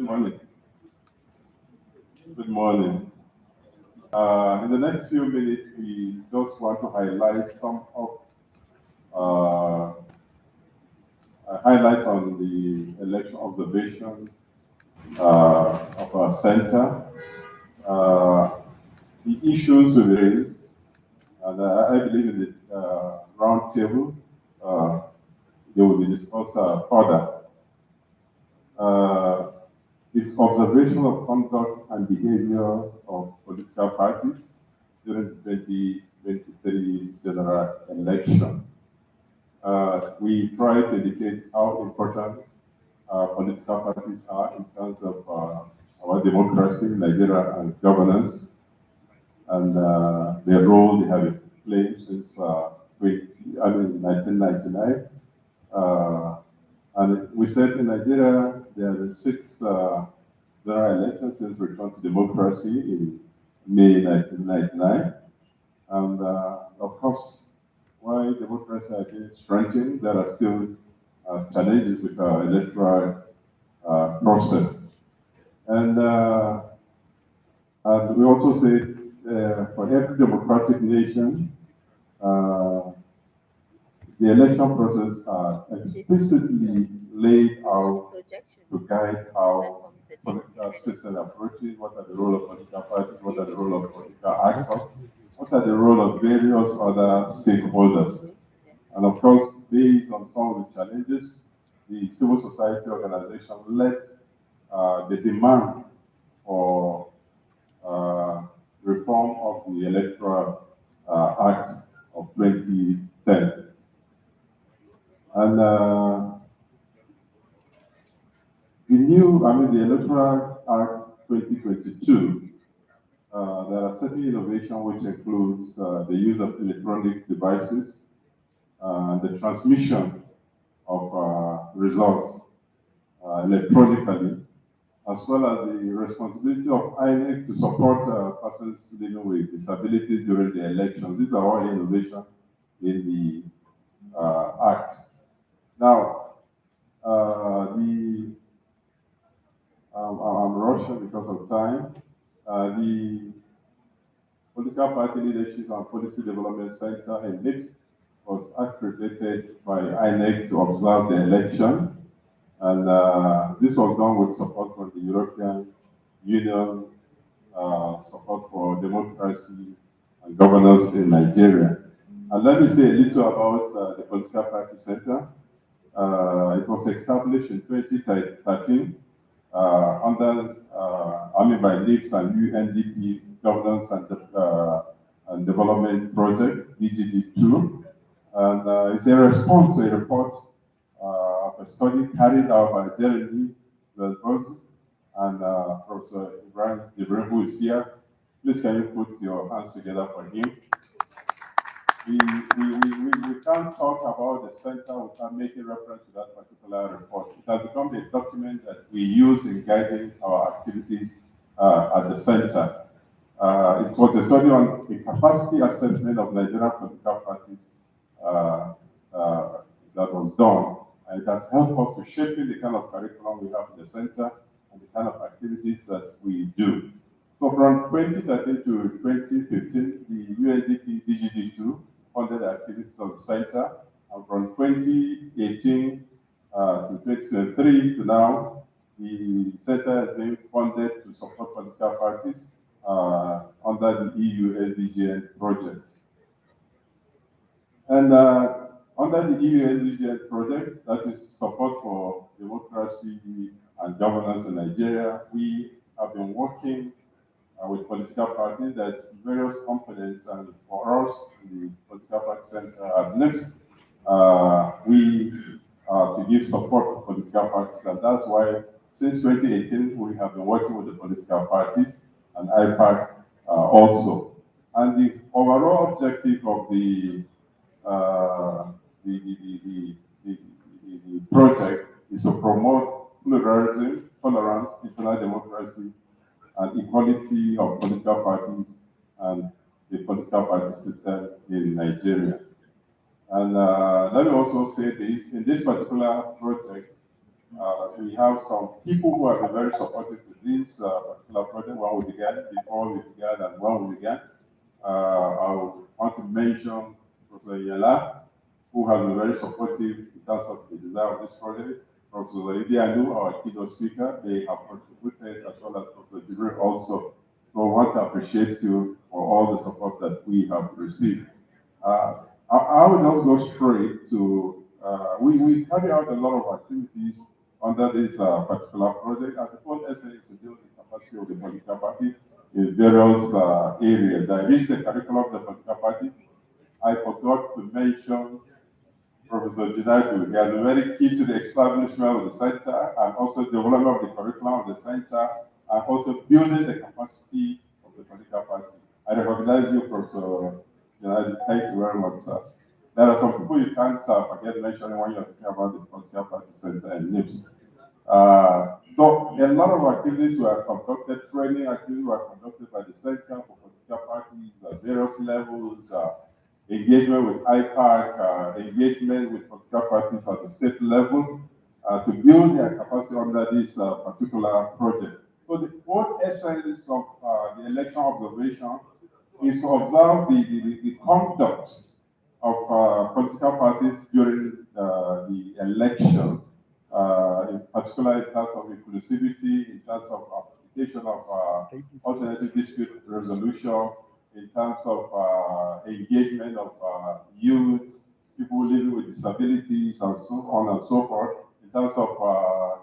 Good morning. Good morning. In the next few minutes, we just want to highlight some of highlights on the election observation of our center, the issues we raised, and I believe in the round table they will be discussed further. Its observation of conduct and behavior of political parties during the 2023 general election. We try to indicate how important political parties are in terms of our democracy, Nigeria, and governance, and the role they have played since 1999. And we said in Nigeria, there are 6 general elections since return to democracy in May 1999. And of course, while democracy has been strengthened, there are still challenges with our electoral process. And we also said for every democratic nation, the election process are explicitly laid out to guide how political system approaches, what are the role of political parties, what are the role of political actors, what are the role of various other stakeholders. And of course, based on some of the challenges, the civil society organization led the demand for reform of the Electoral Act of 2010. And the Electoral Act 2022, there are certain innovations which includes the use of electronic devices, the transmission of results electronically, as well as the responsibility of INEC to support persons living with disabilities during the election. These are all innovations in the Act. Now, I'm rushing because of time. The Political Party Leadership and Policy Development Center in NIPSS was accredited by INEC to observe the election. And this was done with support from the European Union, support for democracy and governance in Nigeria. And let me say a little about the Political Party Center. It was established in 2013 by NIPSS and UNDP Governance and Development Project, DGD2. And it's a response to a report of a study carried out by Jeremy Lesbos and Professor Ibrahim, who is here. Please can you put your hands together for him? We can't talk about the center without making reference to that particular report. It has become a document that we use in guiding our activities at the center. It was a study on the capacity assessment of Nigerian political parties that was done. And it has helped us to shape the kind of curriculum we have in the center and the kind of activities that we do. So from 2013 to 2015, the UNDP DGD2 funded the activities of the center, and from 2018 to 2023 to now, the center has been funded to support political parties under the EU SDGN project. And under the EU SDGN project, that is support for democracy and governance in Nigeria, we have been working with political parties. There's various components, and for us, the Political Party Center at NIPSS, we to give support to political parties, and that's why since 2018 we have been working with the political parties and IPAC also. And the overall objective of the project is to promote pluralism, tolerance, internal democracy, and equality of political parties and the political party system in Nigeria. And let me also say this, in this particular project, We have some people who have been very supportive to this particular project when we began, before we began, and when we began. I want to mention Professor Yala, who has been very supportive in terms of the design of this project. Professor Idianu, our keynote speaker, they have contributed, as well as Professor Jibril also. So I want to appreciate you for all the support that we have received. I will not go straight to, we carry out a lot of activities under this particular project, and the whole essay is to build the capacity of the political party in various areas. There is the curriculum of the political party. I forgot to mention Professor Junaidu. He has been very key to the establishment of the center and also development of the curriculum of the center and also building the capacity of the political party. I recognize you, Professor Junaidu. Thank you very much, sir. There are some people you can't forget mentioning when you're talking about the political party center and NIPSS. So a lot of activities were conducted, training activities were conducted by the Center for Political Parties at various levels, engagement with IPAC, engagement with political parties at the state level to build their capacity under this particular project. So the whole essence of the election observation is to observe the conduct of political parties during the election, in particular in terms of inclusivity, in terms of application of alternative dispute resolution, in terms of engagement of youth, people living with disabilities, and so on and so forth, in terms of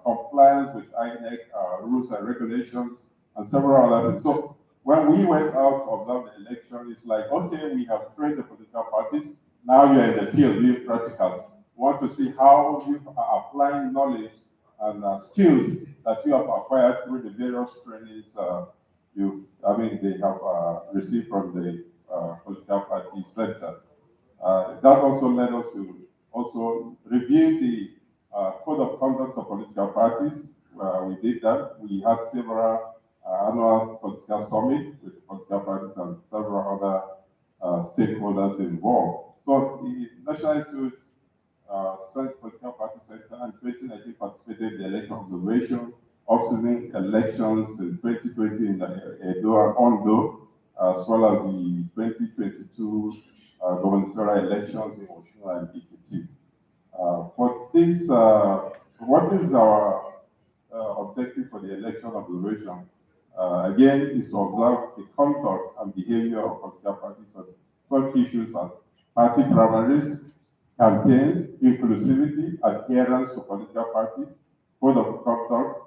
compliance with INEC rules and regulations, and several other things. So when we went out to observe the election, it's like, okay, we have trained the political parties, now you're in the field doing practicals. We want to see how you are applying knowledge and skills that you have acquired through the various trainings they have received from the political party center. That also led us to also review the code of conduct of political parties. We did that. We had several annual political summits with the political parties and several other stakeholders involved. So the National Institute Political Party Center in 2019 participated in the election observation, off-season elections in 2020 in Edo and Ondo, as well as the 2022 gubernatorial elections in Oshun and Ikiti. For this, what is our objective for the election observation? Again, is to observe the conduct and behavior of political parties on such issues as party primaries, campaigns, inclusivity, adherence to political parties, code of conduct,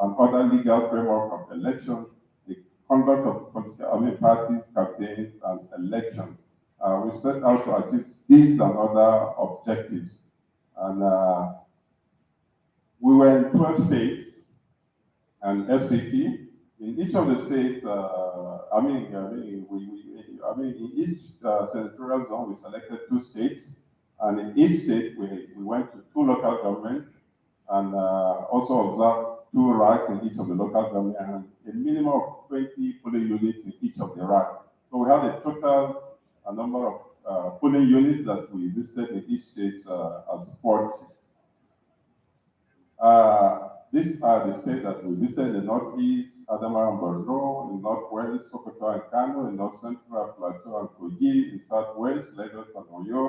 and other legal framework of elections, the conduct of political parties, campaigns, and elections. We set out to achieve these and other objectives. And we were in 12 states and FCT. In each of the states, in each senatorial zone, we selected 2 states. And in each state, we went to 2 local governments and also observed 2 racks in each of the local governments and a minimum of 20 polling units in each of the racks. So we had a total number of polling units that we visited in each state as 40. These are the states that we visited in the Northeast, Adamawa and Borno, in Northwest, Sokoto and Kano, in North Central, Plateau and Kogi, in Southwest, Lagos and Oyo,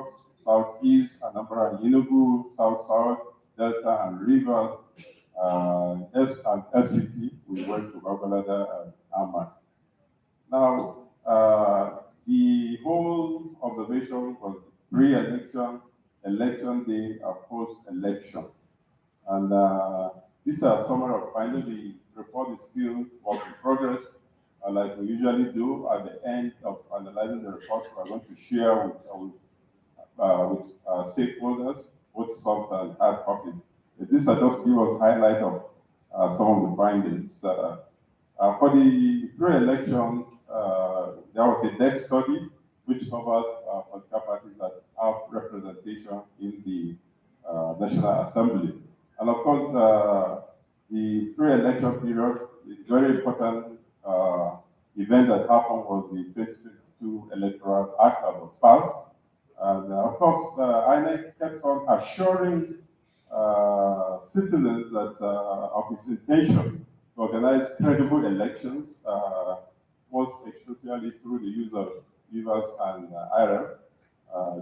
Southeast, Anambra and Enugu, South, Delta and Rivers, and FCT, we went to Babalada and Amman. Now, the whole observation was pre-election, election day, and post-election. And these are some of our findings. The report is still work in progress. Like we usually do at the end of analyzing the report, we're going to share with stakeholders, both soft and hard copies. This will just give us highlight of some of the findings. For the pre-election, there was a deck study which covered political parties that have representation in the National Assembly. And of course, the pre-election period, the very important event that happened was the 2022 Electoral Act that was passed. And of course, INEC kept on assuring citizens that of its intention to organize credible elections, most especially through the use of beavers and IRF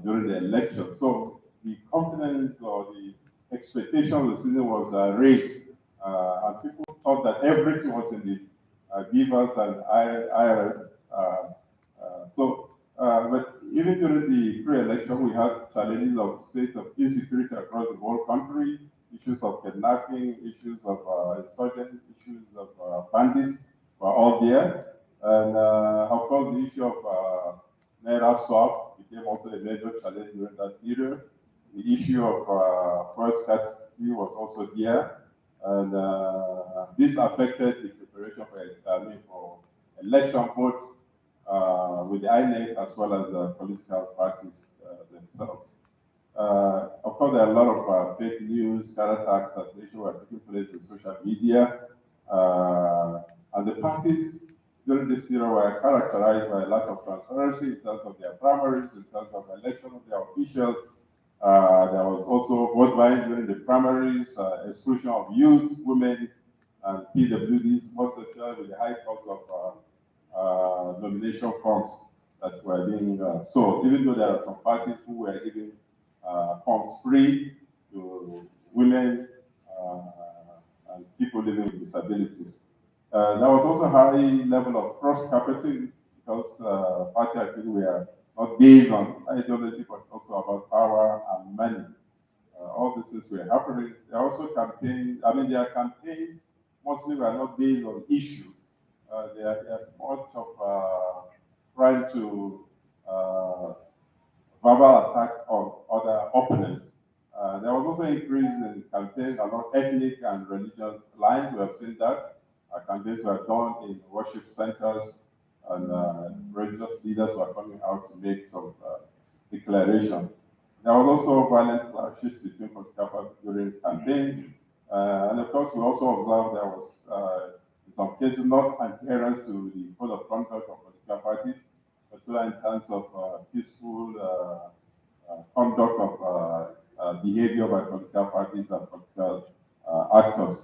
during the election. So the confidence or the expectation of the citizen was raised, and people thought that everything was in the beavers and IRF. But even during the pre-election, we had challenges of state of insecurity across the whole country, issues of kidnapping, issues of insurgents, issues of bandits were all there. And of course, the issue of Naira swap became also a major challenge during that period. The issue of first scarcity was also there. And this affected the preparation for election both with the INEC as well as the political parties themselves. Of course, there are a lot of fake news, character assassination were taking place in social media, and the parties during this period were characterized by a lack of transparency in terms of their primaries, in terms of election of their officials. There was also vote buying during the primaries, exclusion of youth, women, and PWDs, most especially with the high cost of nomination forms that were being sold, even though there are some parties who were giving forms free to women and people living with disabilities. There was also a high level of cross-carpeting because party activities were not based on ideology, but also about power and money. All these things were happening. There are also campaigns, their campaigns mostly were not based on issue. They are much of trying to verbal attacks on other opponents. There was also increase in campaigns along ethnic and religious lines. We have seen that. Campaigns were done in worship centers, and religious leaders were coming out to make some declaration. There was also violent clashes between political parties during campaigns. And of course, we also observed there was, in some cases, not adherence to the code of conduct of political parties, particularly in terms of peaceful conduct of behavior by political parties and political actors.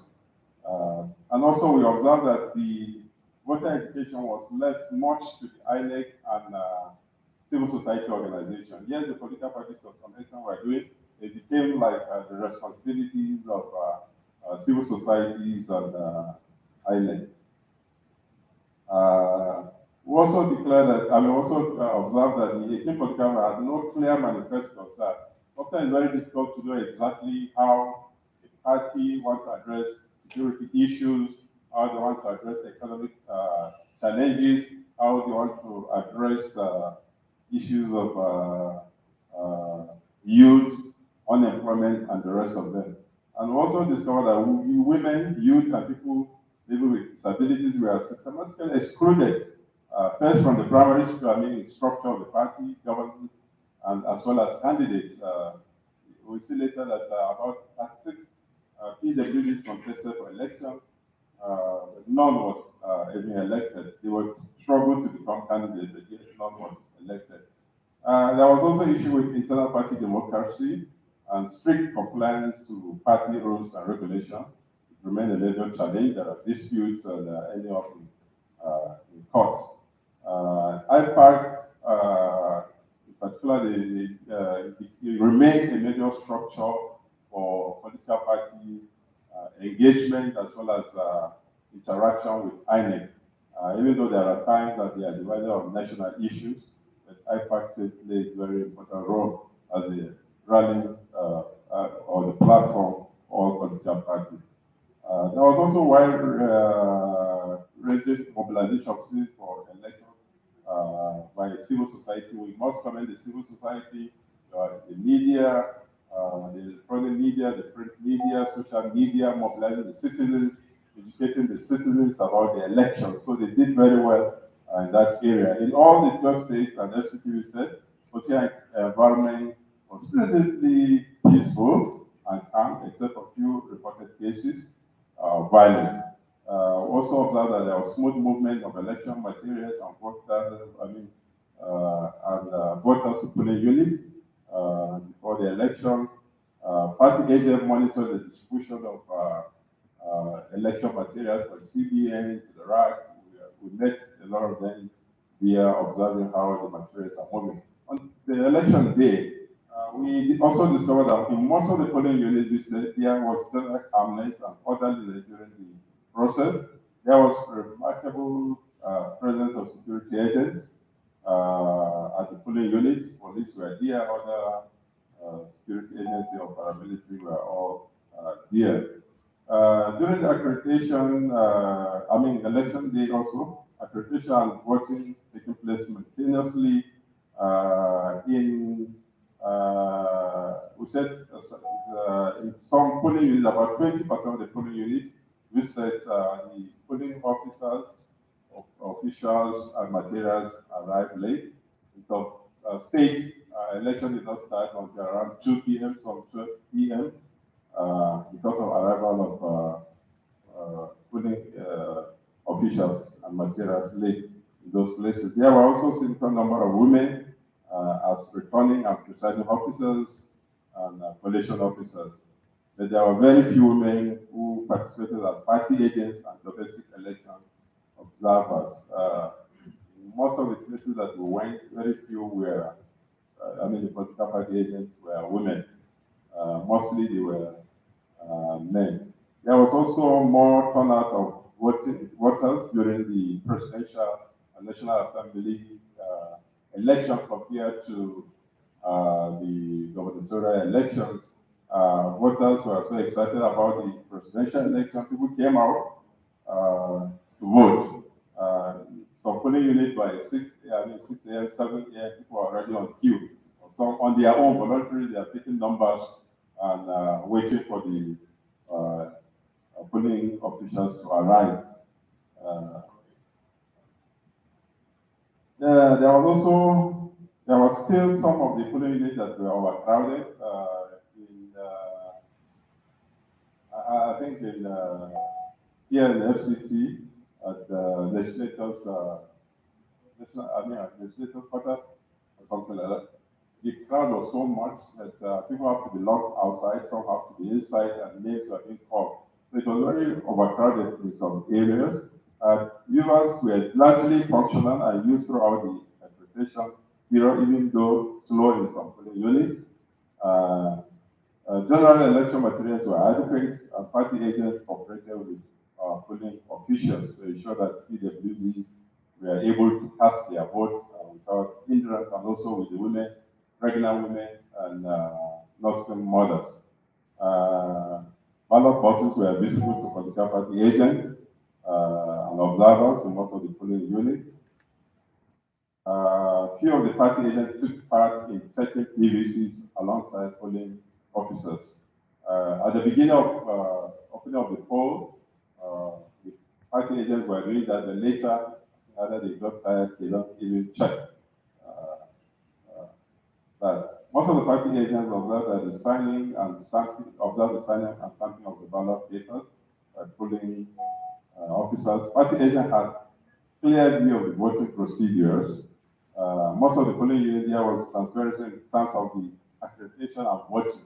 And also we observed that the voter education was left much to the INEC and civil society organization. Yes, the political parties to some extent were doing, it became like the responsibilities of civil societies and INEC. We also declared that, and we also observed that the 18 political parties had no clear manifestos. Often it's very difficult to know exactly how a party wants to address security issues, how they want to address economic challenges, how they want to address issues of youth, unemployment, and the rest of them. And we also discovered that women, youth, and people living with disabilities were systematically excluded, first from the primary structure of the party, governance, and as well as candidates. We see later that about 36 PWDs contested for election, none was even elected. They were struggled to become candidates, but yet none was elected. There was also issue with internal party democracy and strict compliance to party rules and regulations. It remained a major challenge. There are disputes and any of the courts. IPAC, particularly, it remained a major structure for political party engagement as well as interaction with INEC. Even though there are times that they are divided on national issues, but IPAC still plays a very important role as a rallying or the platform for all political parties. There was also wide-ranging mobilization of citizens for election by civil society. We must commend the civil society, the media, the electronic media, the print media, social media, mobilizing the citizens, educating the citizens about the election. So they did very well in that area. In all the 12 states and FCTV states, political environment was relatively peaceful and calm, except for a few reported cases of violence. Also observed that there was smooth movement of election materials and voters, voters to polling units before the election. Party agents monitor the distribution of election materials from CBN to the RAC. We met a lot of them via observing how the materials are moving. On the election day, we also discovered that in most of the polling units, there was general calmness and orderliness during the process. There was remarkable presence of security agents at the polling units. Police were there, other security agency or paramilitary were all there. During the accreditation, election day also, accreditation and voting taking place simultaneously we said in some polling units, about 20% of the polling units visit the polling officers, officials, and materials arrive late. In some states, election did not start until around 2 p.m., some 12 p.m. Because of arrival of polling officials and materials late in those places. There were also a significant number of women as returning and presiding officers and collation officers. But there were very few women who participated as party agents and domestic election observers. In most of the places that we went, very few were, the political party agents were women. Mostly they were men. There was also more turnout of voters during the presidential and National Assembly election compared to the gubernatorial elections. Voters were so excited about the presidential election. People came out to vote. Some polling units by 6 a.m., 7 a.m., people are already on queue. Some on their own, voluntarily, they are taking numbers and waiting for the polling officials to arrive. There was still some of the polling units that were overcrowded. I think here in the FCT, at the legislators' quarters or something like that, the crowd was so much that people have to be locked outside, some have to be inside, and names were being called. So it was very overcrowded in some areas. Viewers were largely functional and used throughout the accreditation period, even though slow in some polling units. General election materials were adequate, and party agents cooperated with polling officials to ensure that PWDs were able to cast their vote without hindrance, and also with the women, pregnant women, and nursing mothers. Ballot boxes were visible to political party agents and observers in most of the polling units. Few of the party agents took part in checking PVCs alongside polling officers. At the beginning of opening of the poll, the party agents were doing that, but later, either they got tired, they don't even check that. Most of the party agents observed that the signing and stamping, of the ballot papers by polling officers. Party agents had clear view of the voting procedures. Most of the polling unit there was transparency in terms of the accreditation and voting.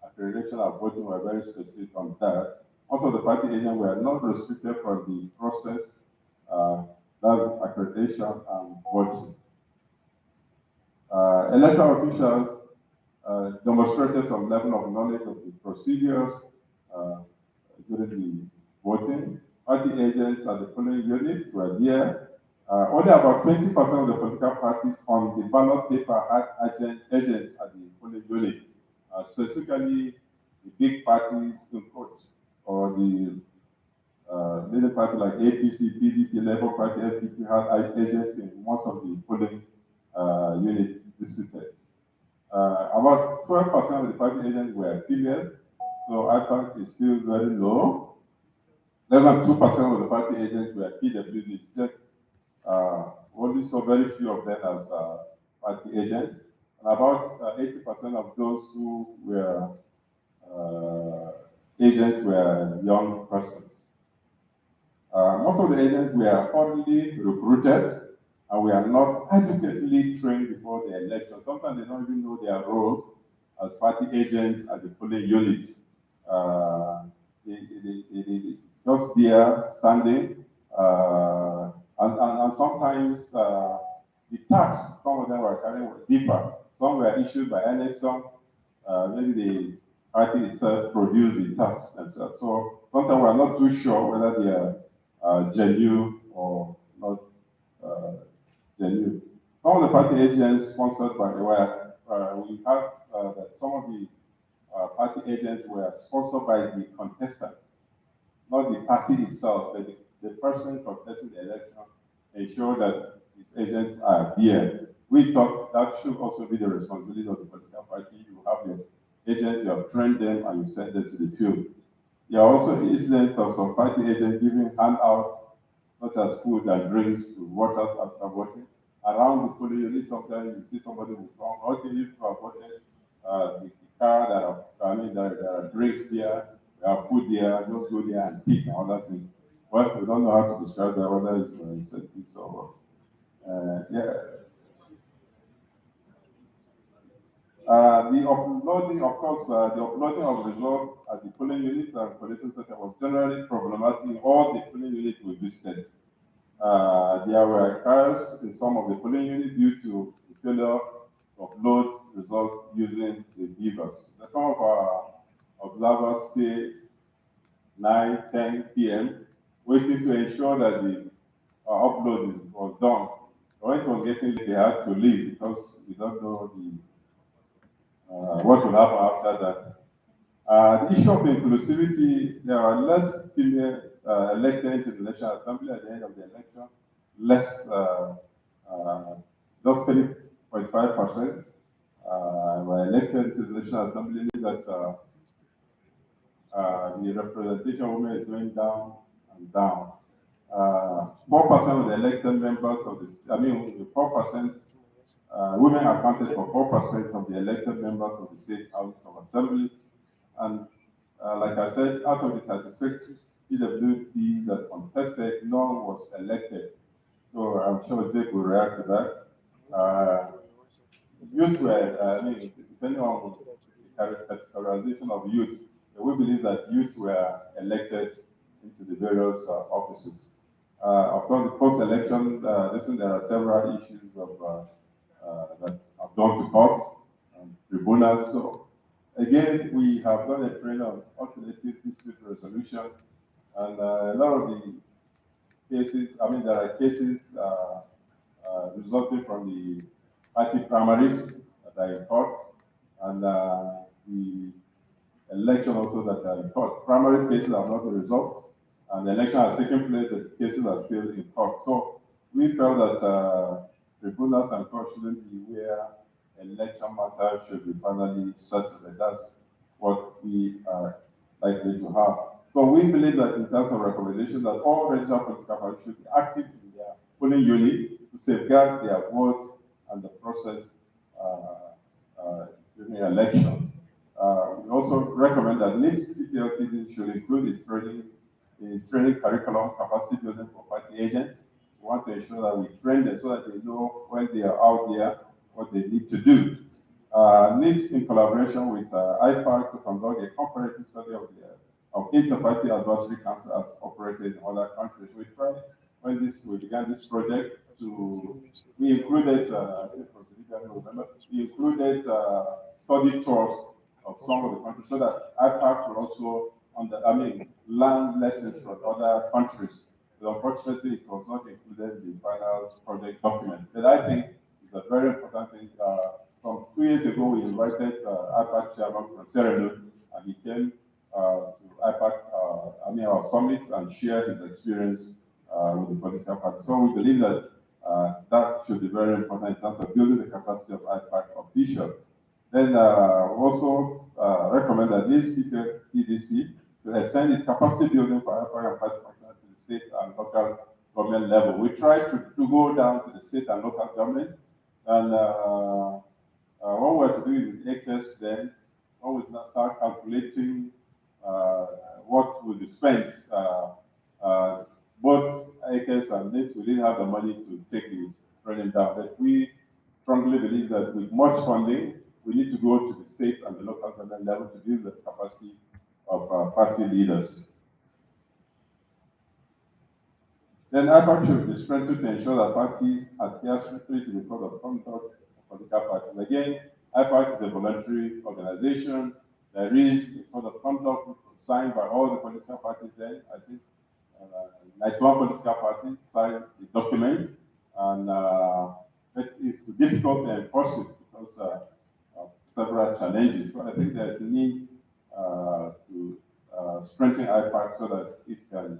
Accreditation and voting were very specific on that. Most of the party agents were not restricted from the process, that's accreditation and voting. Electoral officials demonstrated some level of knowledge of the procedures during the voting. Party agents at the polling units were there. Only about 20% of the political parties on the ballot paper had agents at the polling unit, specifically the big parties in court, or the leading party like APC, PDP, Labour Party, FDP had agents in most of the polling units visited. About 12% of the party agents were female, so I think it's still very low. Less than 2% of the party agents were PWDs, just only so very few of them as party agents. And about 80% of those who were agents were young persons. Most of the agents were only recruited, and we are not adequately trained before the election. Sometimes they don't even know their roles. as party agents at the polling units. They just there standing, and sometimes the tax, some of them were carrying deeper. Some were issued by NIPSS, maybe the party itself produced the tax themselves. So sometimes we're not too sure whether they are genuine or not genuine. Some of the party agents sponsored by we have that some of the party agents were sponsored by the contestants, not the party itself, but the person contesting the election ensure that his agents are there. We thought that should also be the responsibility of the political party. You have your agents, you have trained them, and you send them to the field. There are also incidents of some party agents giving handouts, such as food and drinks to voters after voting. Around the polling unit, sometimes you see somebody who found, okay, if you have voted, the car, there are drinks there, there are food there, just go there and pick and other things. Well, we don't know how to describe that, whether it's incentives or, yeah. The uploading, of course, the uploading of results at the polling units and collection center was generally problematic in all the polling units we visited. There were errors in some of the polling units due to the failure to upload results using the beavers. Some of our observers stay 9, 10 p.m. waiting to ensure that the upload was done. When it was getting late, they had to leave because we don't know what will happen after that. The issue of inclusivity, there are less female elected into the National Assembly at the end of the election, less, just 30.5% were elected to the National Assembly. That the representation of women is going down and down. 4% of the elected members of the, 4%, women accounted for 4% of the elected members of the State House of Assembly. And like I said, out of the 36 PWP that contested, none was elected. So I'm sure Jake will react to that. Youth were, depending on the categorization of youth, we believe that youth were elected into the various offices. Of course, the post-election, there are several issues of that have gone to court and tribunals. So again, we have done a training on alternative dispute resolution, and a lot of the cases, there are cases resulting from the party primaries that are in court, and the election also that are in court. Primary cases are not the result, and the election has taken place, the cases are still in court. So we felt that tribunals and courts shouldn't be where election matters should be finally settled, and that's what we are likely to have. So we believe that in terms of recommendations, that all registered political parties should be active in their polling unit to safeguard their vote and the process during the election. We also recommend that NIPSS-PPLPDC should include its training curriculum capacity building for party agents. We want to ensure that we train them so that they know when they are out there what they need to do. NIPSS, in collaboration with IPAC, to conduct a comparative study of inter-party advisory council as operated in other countries. We tried, when we began this project, we included, we included study tours of some of the countries so that IPAC will also, learn lessons from other countries. But unfortunately, it was not included in the final project document. But I think it's a very important thing. Some 2 years ago, we invited IPAC chairman from Sierra Leone, and he came to IPAC, our summit, and shared his experience with the political party. So we believe that that should be very important in terms of building the capacity of IPAC officials. Then we also recommend that this PPLPDC to extend its capacity building for IPAC and party functionaries to the state and local government level. We try to go down to the state and local government, and what we're to do with acres then, when we start calculating what will be spent, both acres and NIPSS, we didn't have the money to take the training down. But we strongly believe that with much funding we need to go to the state and the local government level to build the capacity of party leaders. Then IPAC should be strengthened to ensure that parties adhere strictly to the code of conduct of political parties. Again, IPAC is a voluntary organization. There is a code of conduct signed by all the political parties then. I think 91 political parties signed the document, and it's difficult to enforce it because of several challenges. So I think there's a need to strengthen IPAC so that it can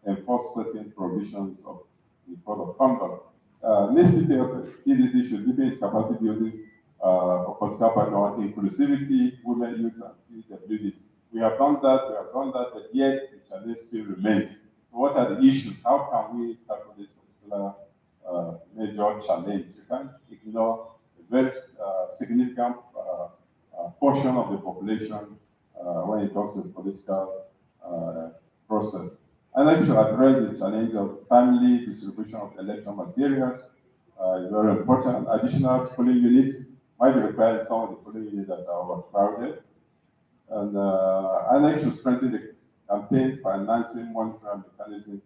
enforce certain provisions of the code of conduct. NIPSS-PPLPDC should deepen its capacity building for political party on inclusivity, women, youth, and PWDs. We have done that, but yet the challenge still remains. So what are the issues? How can we tackle this particular major challenge? You can't ignore a very significant portion of the population when it comes to the political process. I'd like to address the challenge of timely distribution of election materials. It's very important. Additional polling units might be required in some of the polling units that are overcrowded. And I'd like to strengthen the campaign financing monitoring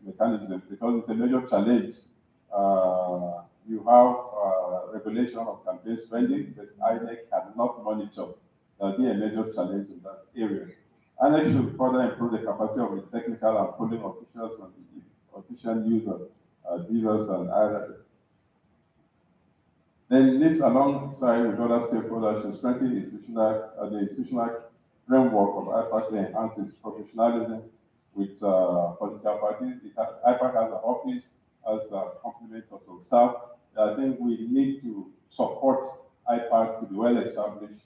mechanism because it's a major challenge. You have regulation of campaign spending, but INEC cannot monitor. There'll be a major challenge in that area. INEC should further improve the capacity of the technical and polling officials and the official use of dealers and others. Then NIPSS, alongside with other stakeholders, should strengthen the institutional framework of IPAC to enhance its professionalism with political parties. IPAC has an office, as a complement of some staff. I think we need to support IPAC to be well established,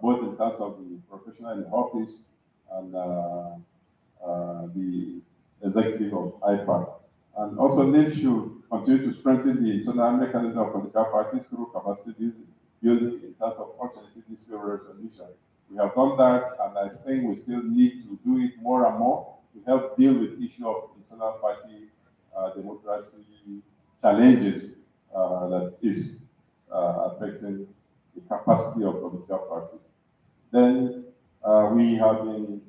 both in terms of the professional in the office and the executive of IPAC. And also NIPSS should continue to strengthen the internal mechanism of political parties through capacity building in terms of alternative dispute resolution. We have done that, and I think we still need to do it more and more to help deal with the issue of internal party democracy challenges that is affecting the capacity of political parties. Then we have been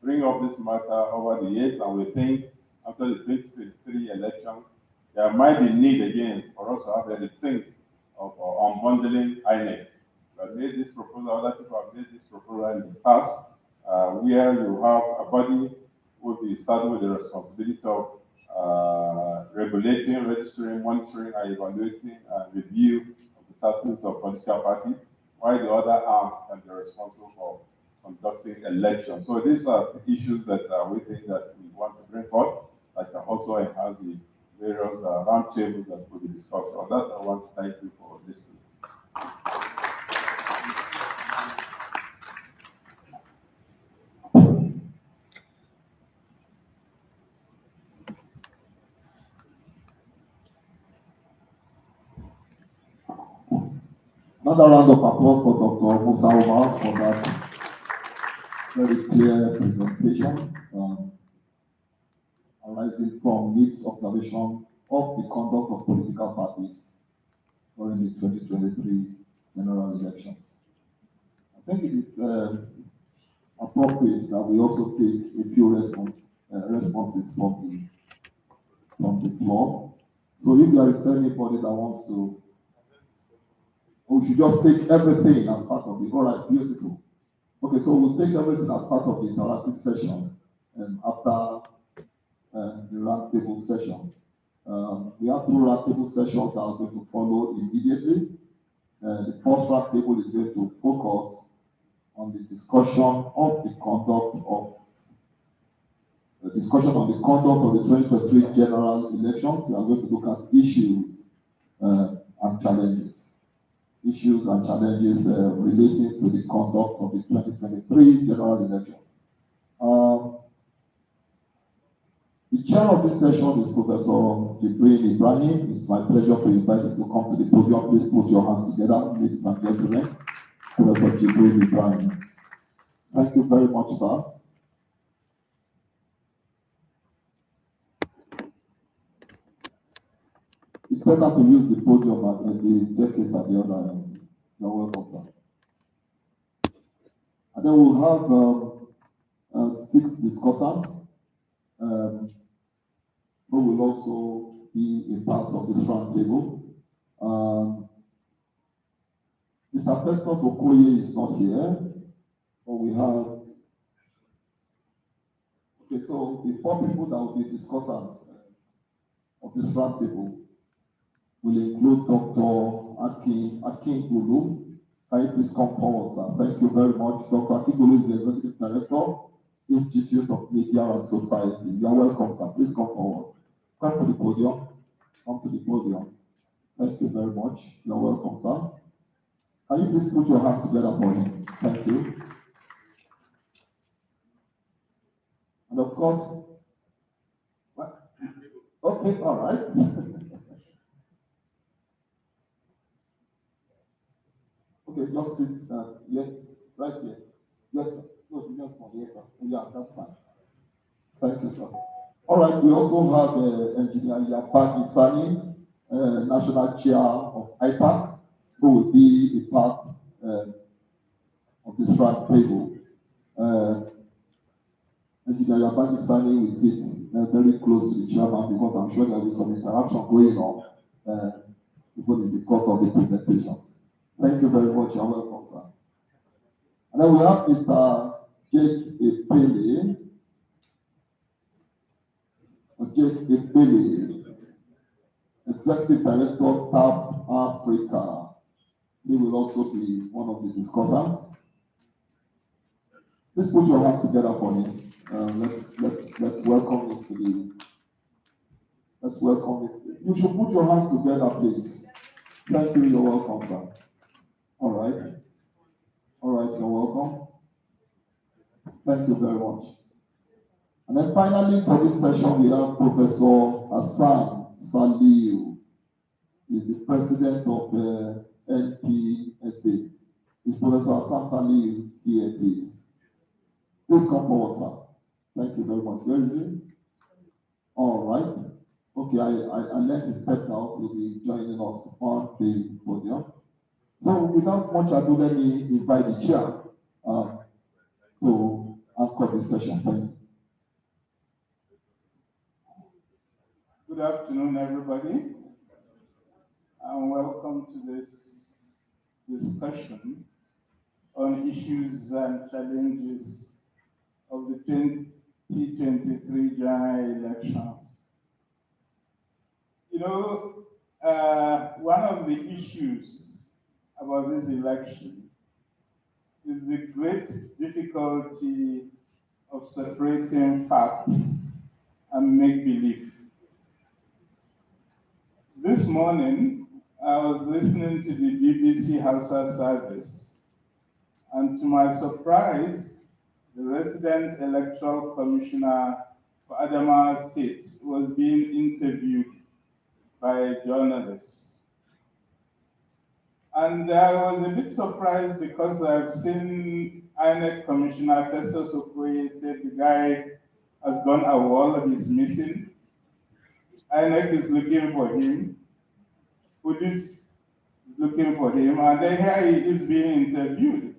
bringing up this matter over the years, and we think after the 2023 election, there might be need again for us to have a rethink of unbundling INEC. We have made this proposal, other people have made this proposal in the past, where you have a body who will be saddled with the responsibility of regulating, registering, monitoring, and evaluating and review of the status of political parties, while the other arm can be responsible for conducting elections. So these are issues that we think that we want to bring forth, that can also enhance the various roundtables that will be discussed. On that, I want to thank you for listening. Another round of applause for Dr. Musa Umar for that very clear presentation, arising from NIPSS observation of the conduct of political parties during the 2023 general elections. I think it is appropriate that we also take a few responses from the floor. So if there is anybody that wants to, we should just take everything as part of the, all right, beautiful. Okay, so we'll take everything as part of the interactive session after the roundtable sessions. We have two roundtable sessions that are going to follow immediately. The first roundtable is going to focus on the discussion of the conduct of the 2023 general elections. We are going to look at issues and challenges. Issues and challenges relating to the conduct of the 2023 general elections. The chair of this session is Professor Jibril Ibrahim. It's my pleasure to invite you to come to the podium. Please put your hands together, ladies and gentlemen. Professor Jibril Ibrahim. Thank you very much, sir. It's better to use the podium and the staircase at the other end. You're welcome, sir. And then we'll have 6 discussants who will also be a part of this roundtable. Mr. Festus Okoye is not here, but we have. Okay, so the 4 people that will be discussants of this roundtable will include Dr. Akin Gulu. Can you please come forward, sir? Thank you very much. Dr. Akin Gulu is the Executive Director, Institute of Media and Society. You are welcome, sir. Please come forward. Come to the podium. Come to the podium. Thank you very much. You are welcome, sir. Can you please put your hands together for him? Thank you. And of course, what? Okay, all right. Okay, just sit. Yes, right here. Yes, sir. No, the next one. Yes, sir. Yeah, that's fine. Thank you, sir. All right, we also have Engineer Yapagi Sani, National Chair of IPAC, who will be a part of this round table. Engineer Yapagi Sani will sit very close to the chairman because I'm sure there will be some interaction going on even in the course of the presentations. Thank you very much. You're welcome, sir. And then we have Mr. Jake Epele. Jake Epele, Executive Director, TAP Africa. He will also be one of the discussants. Please put your hands together for him. Let's welcome him to the. Let's welcome him. You should put your hands together, please. Thank you. You're welcome, sir. All right. All right. You're welcome. Thank you very much. And then finally, for this session, we have Professor Hassan Saliu. He's the president of the NPSA. Is Professor Hassan Saliu here, please? Please come forward, sir. Thank you very much. Where is he? All right. Okay, I let him step out. He'll be joining us on the podium. So without much ado, let me invite the chair to anchor this session. Thank you. Good afternoon, everybody, and welcome to this discussion on issues and challenges of the 2023 general elections. You know, one of the issues about this election is the great difficulty of separating facts and make-believe. This morning, I was listening to the BBC Hausa service, and to my surprise, the resident electoral commissioner for Adamawa State was being interviewed by journalists. And I was a bit surprised because I've seen INEC Commissioner Festus Okoye said the guy has gone AWOL, he's missing. INEC is looking for him. Police is looking for him, and then here he is being interviewed.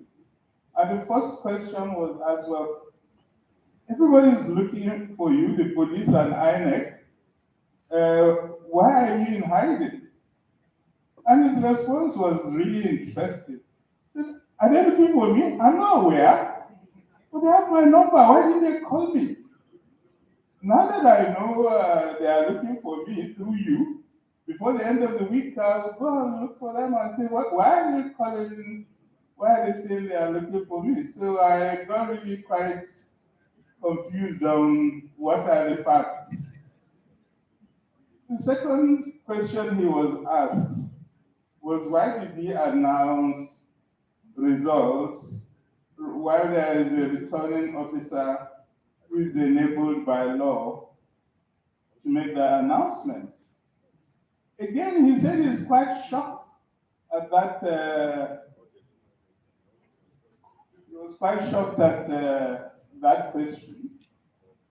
And the first question was asked, well, everybody is looking for you, the police and INEC. Why are you in hiding? And his response was really interesting. He said, are they looking for me? I'm not aware. But they have my number. Why didn't they call me? Now that I know they are looking for me through you, before the end of the week, I'll go and look for them and say, why are they calling? Why are they saying they are looking for me? So I got really quite confused on what are the facts. The second question he was asked was, why did he announce results while there is a returning officer who is enabled by law to make that announcement? Again, he said he's quite shocked at that. He was quite shocked at that question.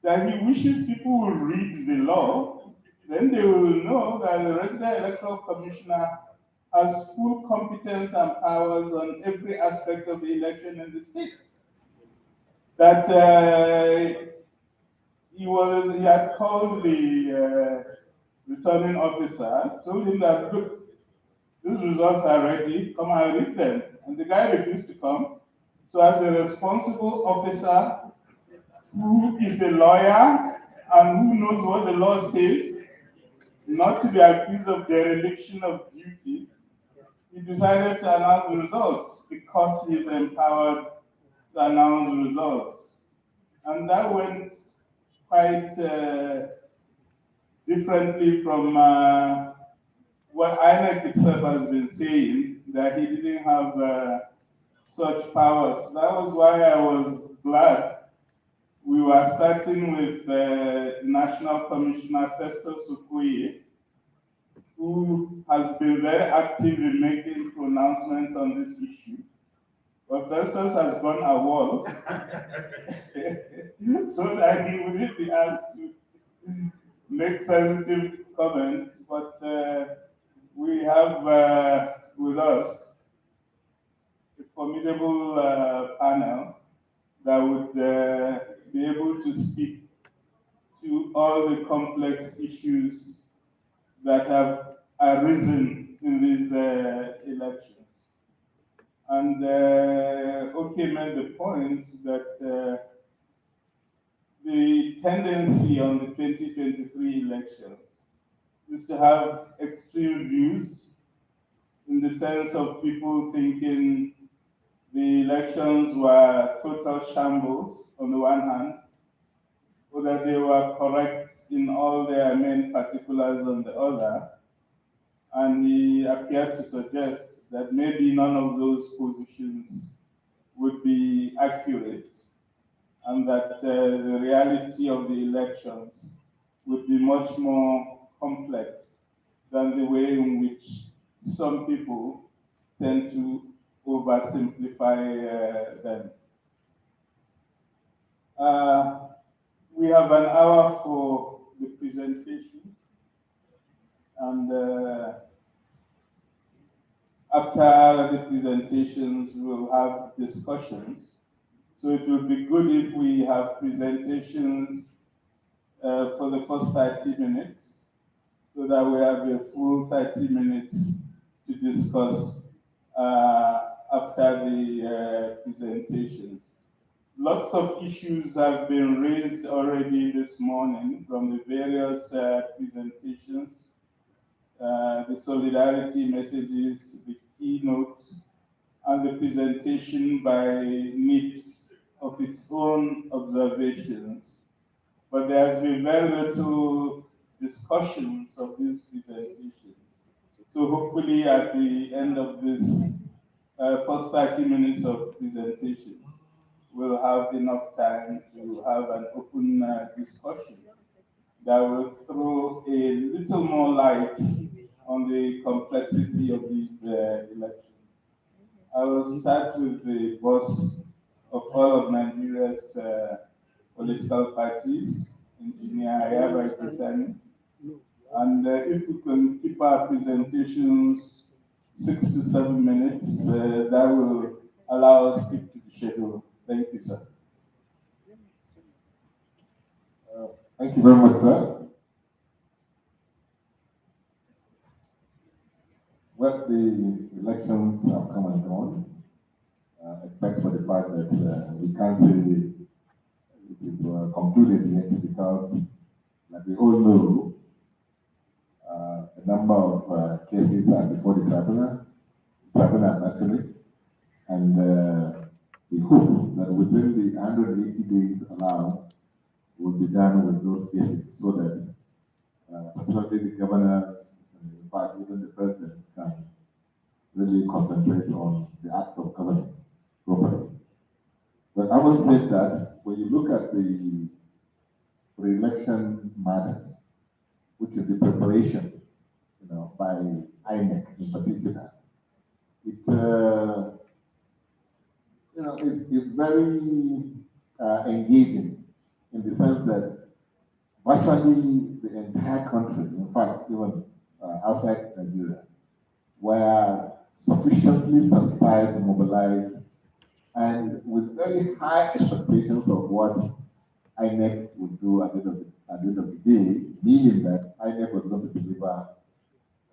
That he wishes people will read the law, then they will know that the resident electoral commissioner has full competence and powers on every aspect of the election in the state. That he had called the returning officer, told him that, look, these results are ready, come and read them. And the guy refused to come. So as a responsible officer who is a lawyer and who knows what the law says, not to be accused of dereliction of duty, he decided to announce the results because he is empowered to announce the results. And that went quite differently from what INEC itself has been saying, that he didn't have such powers. That was why I was glad we were starting with National Commissioner Festus Okoye, who has been very active in making pronouncements on this issue. But Festus has gone AWOL so that he wouldn't be asked to make sensitive comments. But we have with us a formidable panel that would be able to speak to all the complex issues that have arisen in these elections. And OK made the point that the tendency on the 2023 elections is to have extreme views, in the sense of people thinking the elections were total shambles on the one hand, or that they were correct in all their main particulars on the other. And he appeared to suggest that maybe none of those positions would be accurate, and that the reality of the elections would be much more complex than the way in which some people tend to oversimplify them. We have an hour for the presentation, and after the presentations, we'll have discussions. So it would be good if we have presentations for the first 30 minutes, so that we have a full 30 minutes to discuss after the presentations. Lots of issues have been raised already this morning from the various presentations, the solidarity messages, the keynote, and the presentation by NIPSS of its own observations. But there has been very little discussions of these presentations. So hopefully at the end of this first 30 minutes of presentation, we'll have enough time to have an open discussion that will throw a little more light on the complexity of these elections. I will start with the boss of all of Nigeria's political parties, Engineer Ayaba Ijesani. And if we can keep our presentations 6 to 7 minutes, that will allow us to keep to the schedule. Thank you, sir. Thank you very much, sir. Well, the elections have come and gone, except for the fact that we can't say it is concluded yet, because, like we all know, a number of cases are before the tribunals actually, and we hope that within the 180 days allowed, we'll be done with those cases, so that particularly the governors, and in fact even the president, can really concentrate on the act of governing properly. But I will say that when you look at the pre-election matters, which is the preparation, by INEC in particular, it is very engaging, in the sense that virtually the entire country, in fact even outside Nigeria, were sufficiently sensitized and mobilized, and with very high expectations of what INEC would do at the end of the day, meaning that INEC was going to deliver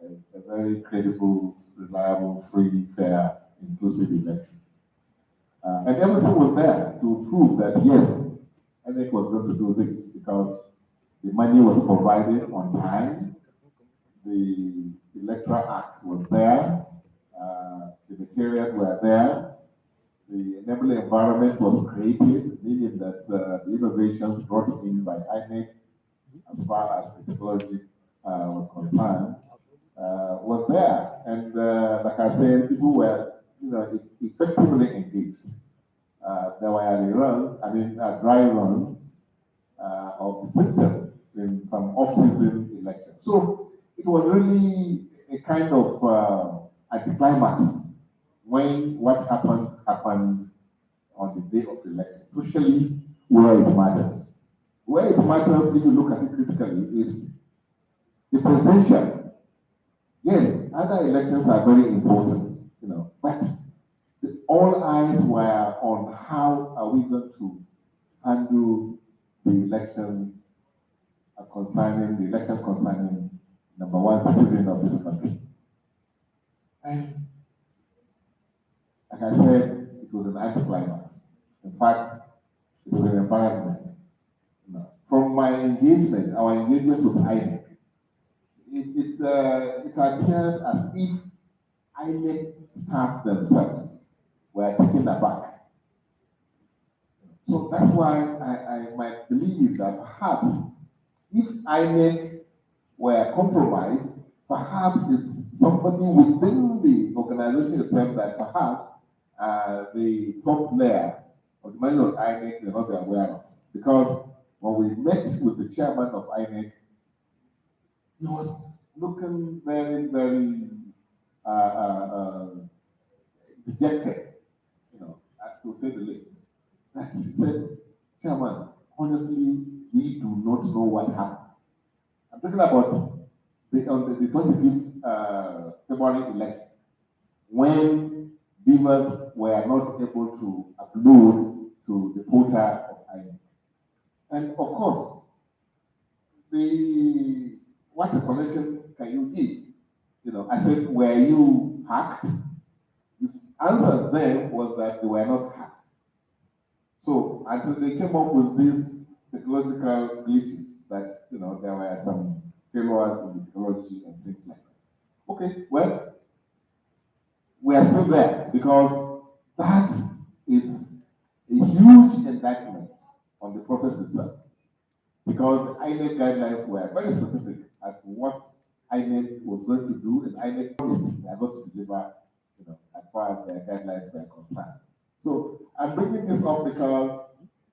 a very credible, reliable, free, fair, inclusive election. And everything was there to prove that yes, INEC was going to do this because the money was provided on time, the Electoral Act was there, the materials were there, the enabling environment was created, meaning that the innovations brought in by INEC as far as the technology was concerned was there. And like I said, people were effectively engaged. There were dry runs of the system in some off-season elections. So it was really a kind of anticlimax when what happened on the day of the election, especially where it matters. Where it matters, if you look at it critically, is the presidential. Yes, other elections are very important, but all eyes were on how are we going to handle the elections concerning number one citizen of this country. And like I said, it was an anticlimax. In fact, it was an embarrassment. From my engagement, our engagement was INEC. It appeared as if INEC staff themselves were taken aback. So that's why I might believe that perhaps if INEC were compromised, perhaps it's somebody within the organization itself that perhaps the top layer of the manager of INEC may not be aware of. Because when we met with the chairman of INEC, he was looking very, very dejected, to say the least. That he said, Chairman, honestly, we do not know what happened. I'm talking about on the 25th February election, when beavers were not able to upload to the portal of INEC. And of course, what explanation can you give? I said, were you hacked? His answer then was that they were not hacked. So until they came up with these technological glitches that there were some failures in the technology and things like that. Okay, well, we are still there because that is a huge indictment on the process itself. Because the INEC guidelines were very specific as to what INEC was going to do, and INEC promised they are going to deliver, as far as their guidelines were concerned. So I'm bringing this up because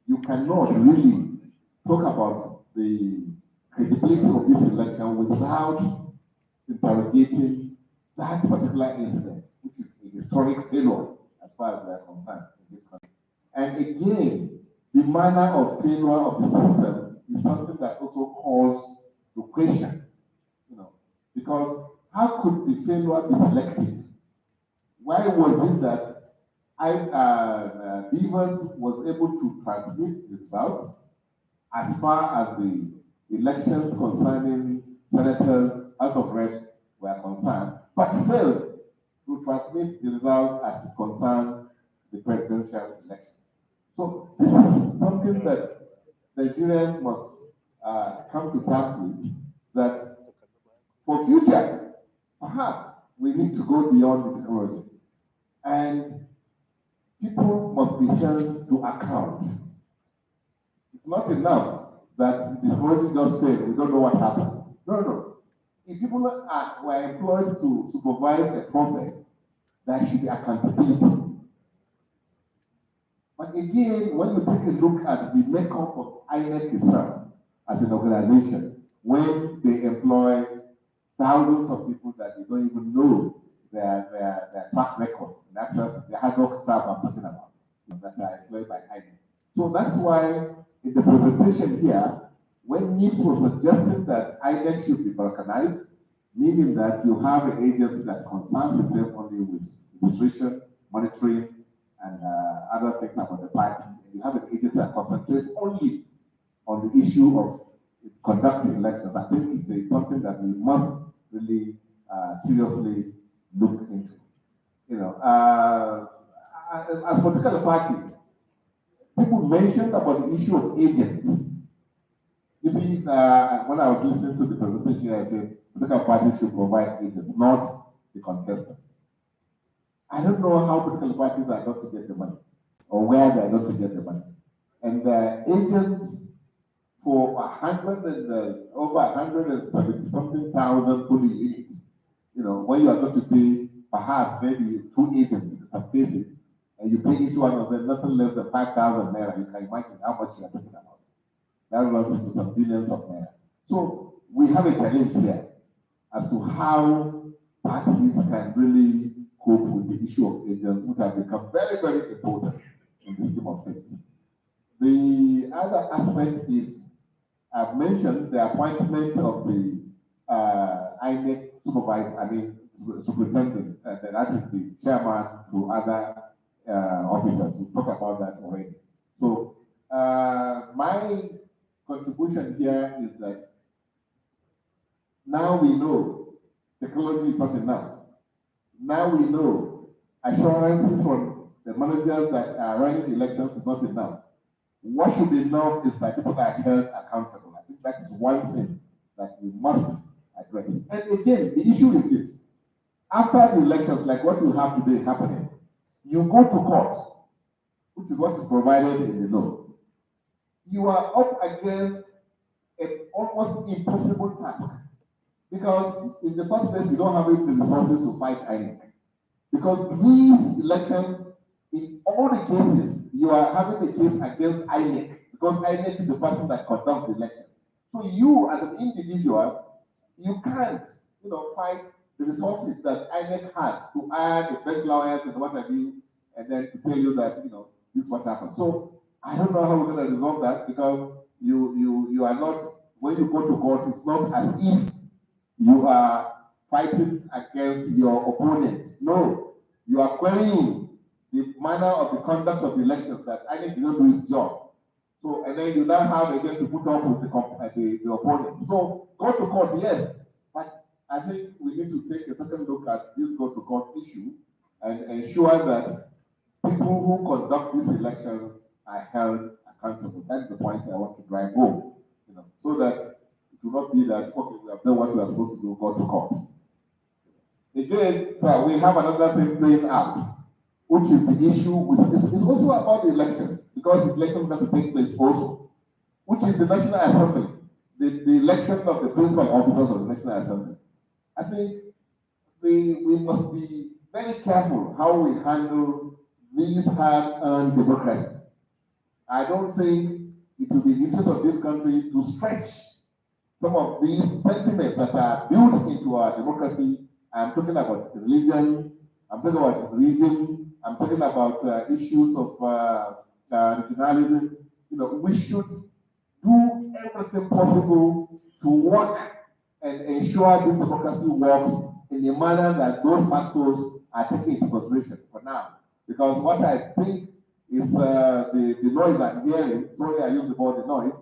you cannot really talk about the credibility of this election without interrogating that particular incident, which is a historic failure as far as we are concerned in this country. And again, the manner of failure of the system is something that also calls to question, because how could the failure be selective? Why was it that Beavers was able to transmit the results as far as the elections concerning senators, House of Reps were concerned, but failed to transmit the results as it concerns the presidential election? So this is something that Nigerians must come to terms with, that for future, perhaps we need to go beyond the technology. And people must be held to account. It's not enough that the technology just failed, we don't know what happened. No. If people were employed to supervise a process, there should be accountability. But again, when you take a look at the makeup of INEC itself as an organization, when they employ thousands of people that they don't even know their track record, that's just the hard work staff I'm talking about, that are employed by INEC. So that's why in the presentation here, when NIPSS was suggesting that INEC should be balkanized, meaning that you have an agency that concerns itself only with administration, monitoring, and other things about the party. And you have an agency that concentrates only on the issue of conducting elections. I think it's something that we must really seriously look into. You know, as political parties, people mentioned about the issue of agents. You see, when I was listening to the presentation, I said political parties should provide agents, not the contestants. I don't know how political parties are going to get the money, or where they are going to get the money. And the agents for over 170 something thousand polling units. You know, when you are going to pay perhaps maybe 2 agents in some cases, and you pay each one of them nothing less than 5,000 naira, you can imagine how much you are talking about. That runs into some billions of naira. So we have a challenge here as to how parties can really cope with the issue of agents, which have become very, very important in this scheme of things. The other aspect is, I've mentioned the appointment of the INEC superintendent, and that is the chairman to other officers. We talked about that already. So my contribution here is that now we know technology is not enough. Now we know assurances from the managers that are running elections is not enough. What should be enough is that people are held accountable. I think that is one thing that we must address. And again, the issue is this. After the elections, like what you have today happening, you go to court, which is what is provided in the law. You are up against an almost impossible task. Because in the first place, you don't have the resources to fight INEC. Because these elections, in all the cases, you are having a case against INEC, because INEC is the person that conducts the election. So you, as an individual, you can't, fight the resources that INEC has to hire the best lawyers and what have you, and then to tell you that, this is what happened. So I don't know how we're going to resolve that, because you are not, when you go to court, it's not as if you are fighting against your opponent. No, you are querying the manner of the conduct of the elections, that INEC did not do its job. So, and then you now have again to put up with the opponent. So, go to court, yes, but I think we need to take a second look at this go to court issue and ensure that people who conduct these elections are held accountable. That's the point I want to drive home, so that it will not be that, okay, we have done what we are supposed to do, go to court. Again, so we have another thing playing out, which is the issue with, it's also about the elections, because the elections have to take place also, which is the National Assembly, the election of the principal officers of the National Assembly. I think we must be very careful how we handle these hard-earned democracy. I don't think it will be the interest of this country to stretch some of these sentiments that are built into our democracy. I'm talking about religion, I'm talking about religion, I'm talking about issues of regionalism. We should do everything possible to work and ensure this democracy works in a manner that those factors are taken into consideration for now. Because what I think is the noise I'm hearing, sorry I use the word the noise,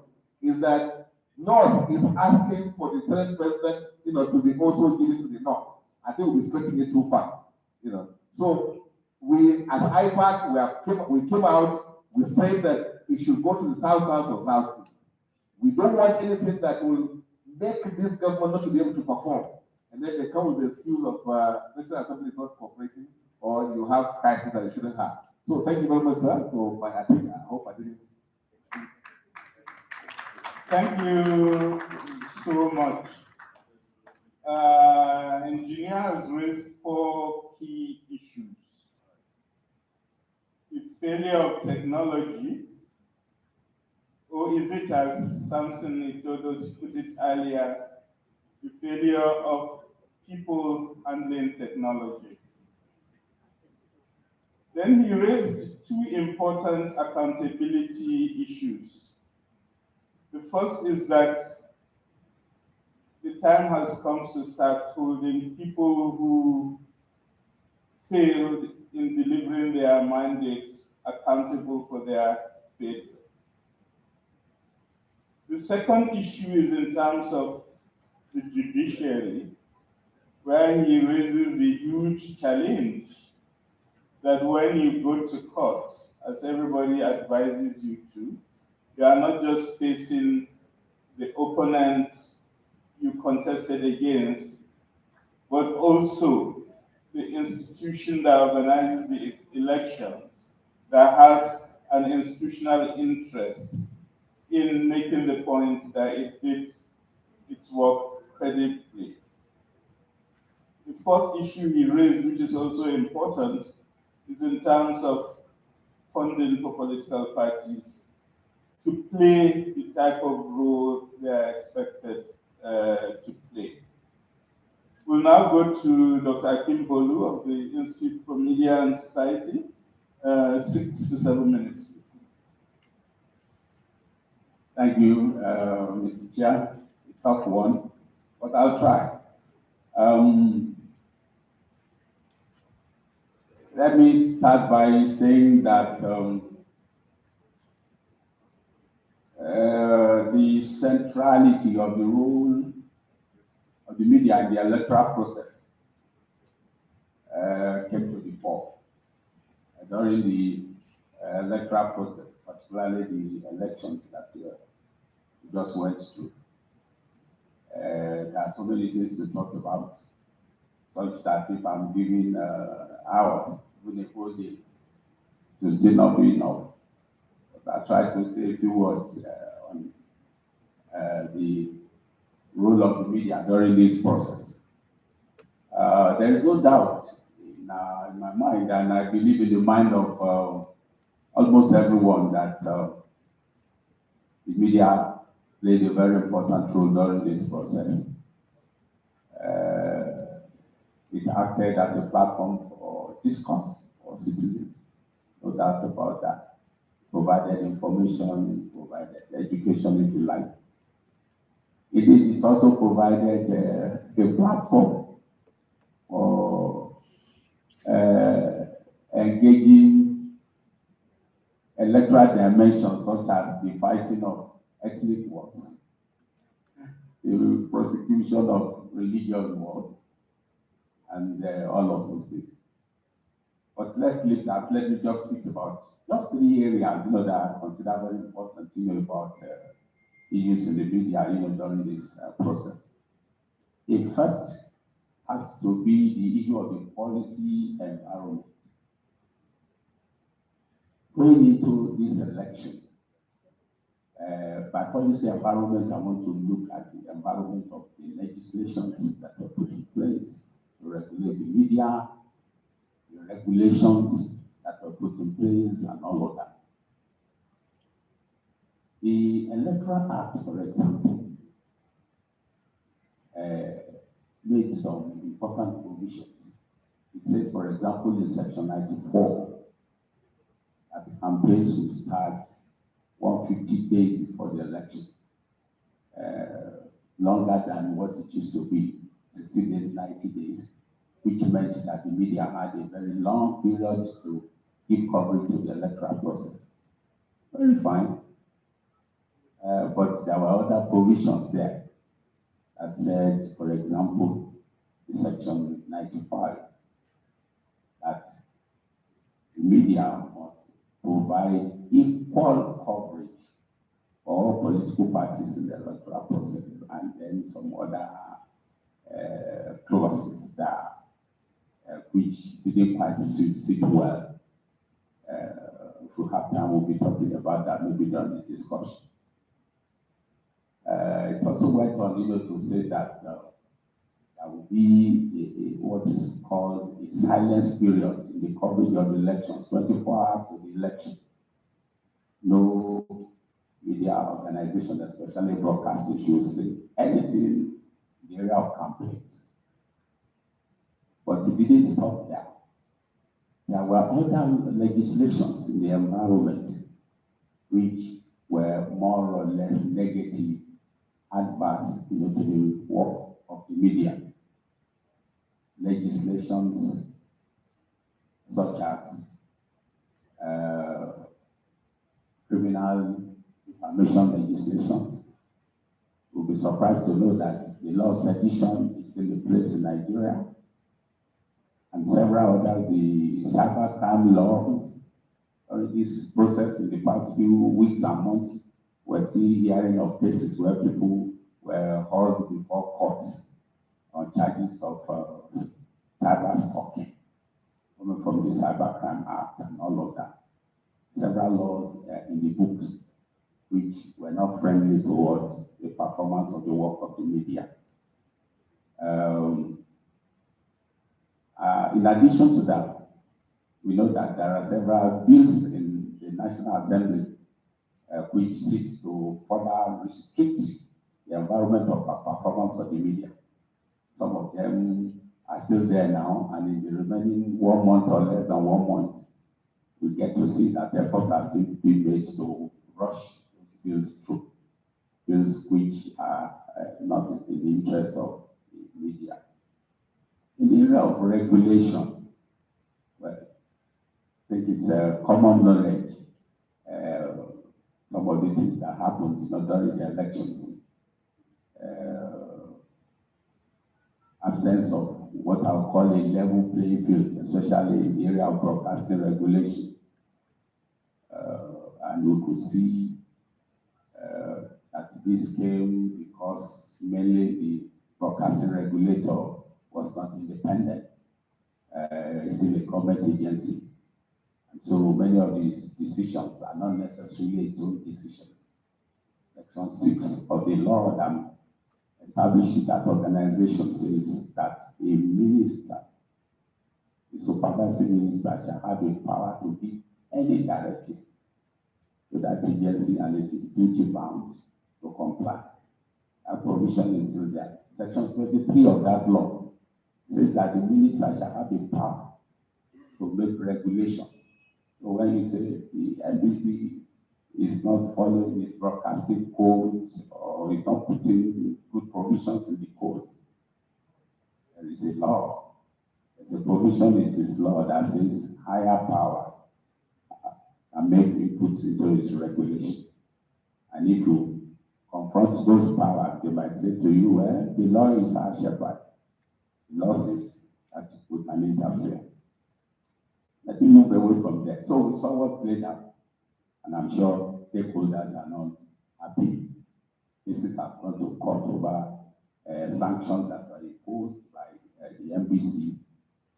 is that North is asking for the Senate President, to be also given to the North. I think we'll be stretching it too far, So we, as IPAC, we came out, we said that it should go to the South-South or South-East. We don't want anything that will make this government not to be able to perform. And then they come with the excuse of National Assembly is not cooperating, or you have crises that you shouldn't have. So thank you very much, sir. So I hope I didn't. Thank you so much. Engineer has raised 4 key issues. The failure of technology, or is it, as Samson Itodos put it earlier, the failure of people handling technology? Then he raised 2 important accountability issues. The first is that the time has come to start holding people who failed in delivering their mandates accountable for their failure. The second issue is in terms of the judiciary, where he raises the huge challenge that when you go to court, as everybody advises you to, you are not just facing the opponent you contested against, but also the institution that organizes the elections, that has an institutional interest in making the point that it did its work credibly. The fourth issue he raised, which is also important, is in terms of funding for political parties to play the type of role they are expected to play. We'll now go to Dr. Akim Bolu of the Institute for Media and Society, 6 to 7 minutes. Thank you, Mr. Chair. Tough one, but I'll try. Let me start by saying that the centrality of the role of the media in the electoral process came to the fore during the electoral process, particularly the elections that we just went through. There are so many things to talk about, such that if I'm giving hours, even a whole day, to still not be enough. But I try to say a few words on the role of the media during this process. There is no doubt in my mind, and I believe in the mind of almost everyone, that the media played a very important role during this process. It acted as a platform for discourse for citizens, no doubt about that. Provided information, provided education, if you like. It's also provided a platform for engaging electoral dimensions, such as the fighting of ethnic wars, the prosecution of religious wars, and all of those things. But let's leave that. Let me just speak about just 3 areas, that I consider very important, about issues in the media, during this process. The first has to be the issue of the policy environment. Going into this election, by policy environment, I want to look at the environment of the legislations that were put in place to regulate the media, the regulations that were put in place, and all of that. The Electoral Act, for example, made some important provisions. It says, for example, in Section 94, that campaigns will start 150 days before the election, longer than what it used to be, 60 days, 90 days, which meant that the media had a very long period to give coverage to the electoral process. Very fine. But there were other provisions there that said, for example, in Section 95, that the media must provide equal coverage for all political parties in the electoral process, and then some other clauses that which didn't quite sit well. If we have time, we'll be talking about that maybe during the discussion. It also went on, to say that there will be what is called a silence period in the coverage of the elections, 24 hours to the election. No media organization, especially broadcasting, should say anything in the area of campaigns. But it didn't stop there. There were other legislations in the environment which were more or less negative, adverse, to the work the media. Legislations such as criminal information legislations. You'll be surprised to know that the law of sedition is still in place in Nigeria, and several other, the cybercrime laws. This process in the past few weeks and months, we're still hearing of cases where people were hauled before courts on charges of cyber stalking, coming from the Cybercrime Act and all of that. Several laws in the books which were not friendly towards the performance of the work of the media. In addition to that, we know that there are several bills in the National Assembly which seek to further restrict the environment of performance for the media. Some of them are still there now, and in the remaining 1 month or less than 1 month, we get to see that efforts are still being made to rush those bills through, bills which are not in the interest of the media. In the area of regulation, well, I think it's common knowledge, some of the things that happened during the elections, absence of what I'll call a level playing field, especially in the area of broadcasting regulation. And we could see that this came because mainly the broadcasting regulator was not independent. It's still a government agency. And so many of these decisions are not necessarily its own decisions. Section 6 of the law that established that organization says that a minister, the supervising minister, shall have the power to give any directive to that agency, and it is duty bound to comply. That provision is still there. Section 23 of that law says that the minister shall have the power to make regulations. So when you say the NBC is not following its broadcasting code or is not putting good provisions in the code, there is a law. There's a provision in this law that says higher power and make inputs into its regulation. And if you confront those powers, they might say to you, well, the law is our shepherd. The law says that we can interfere. Let me move away from there. So we saw what played out, and I'm sure stakeholders are not happy. Cases have gone to court over sanctions that were imposed by the NBC,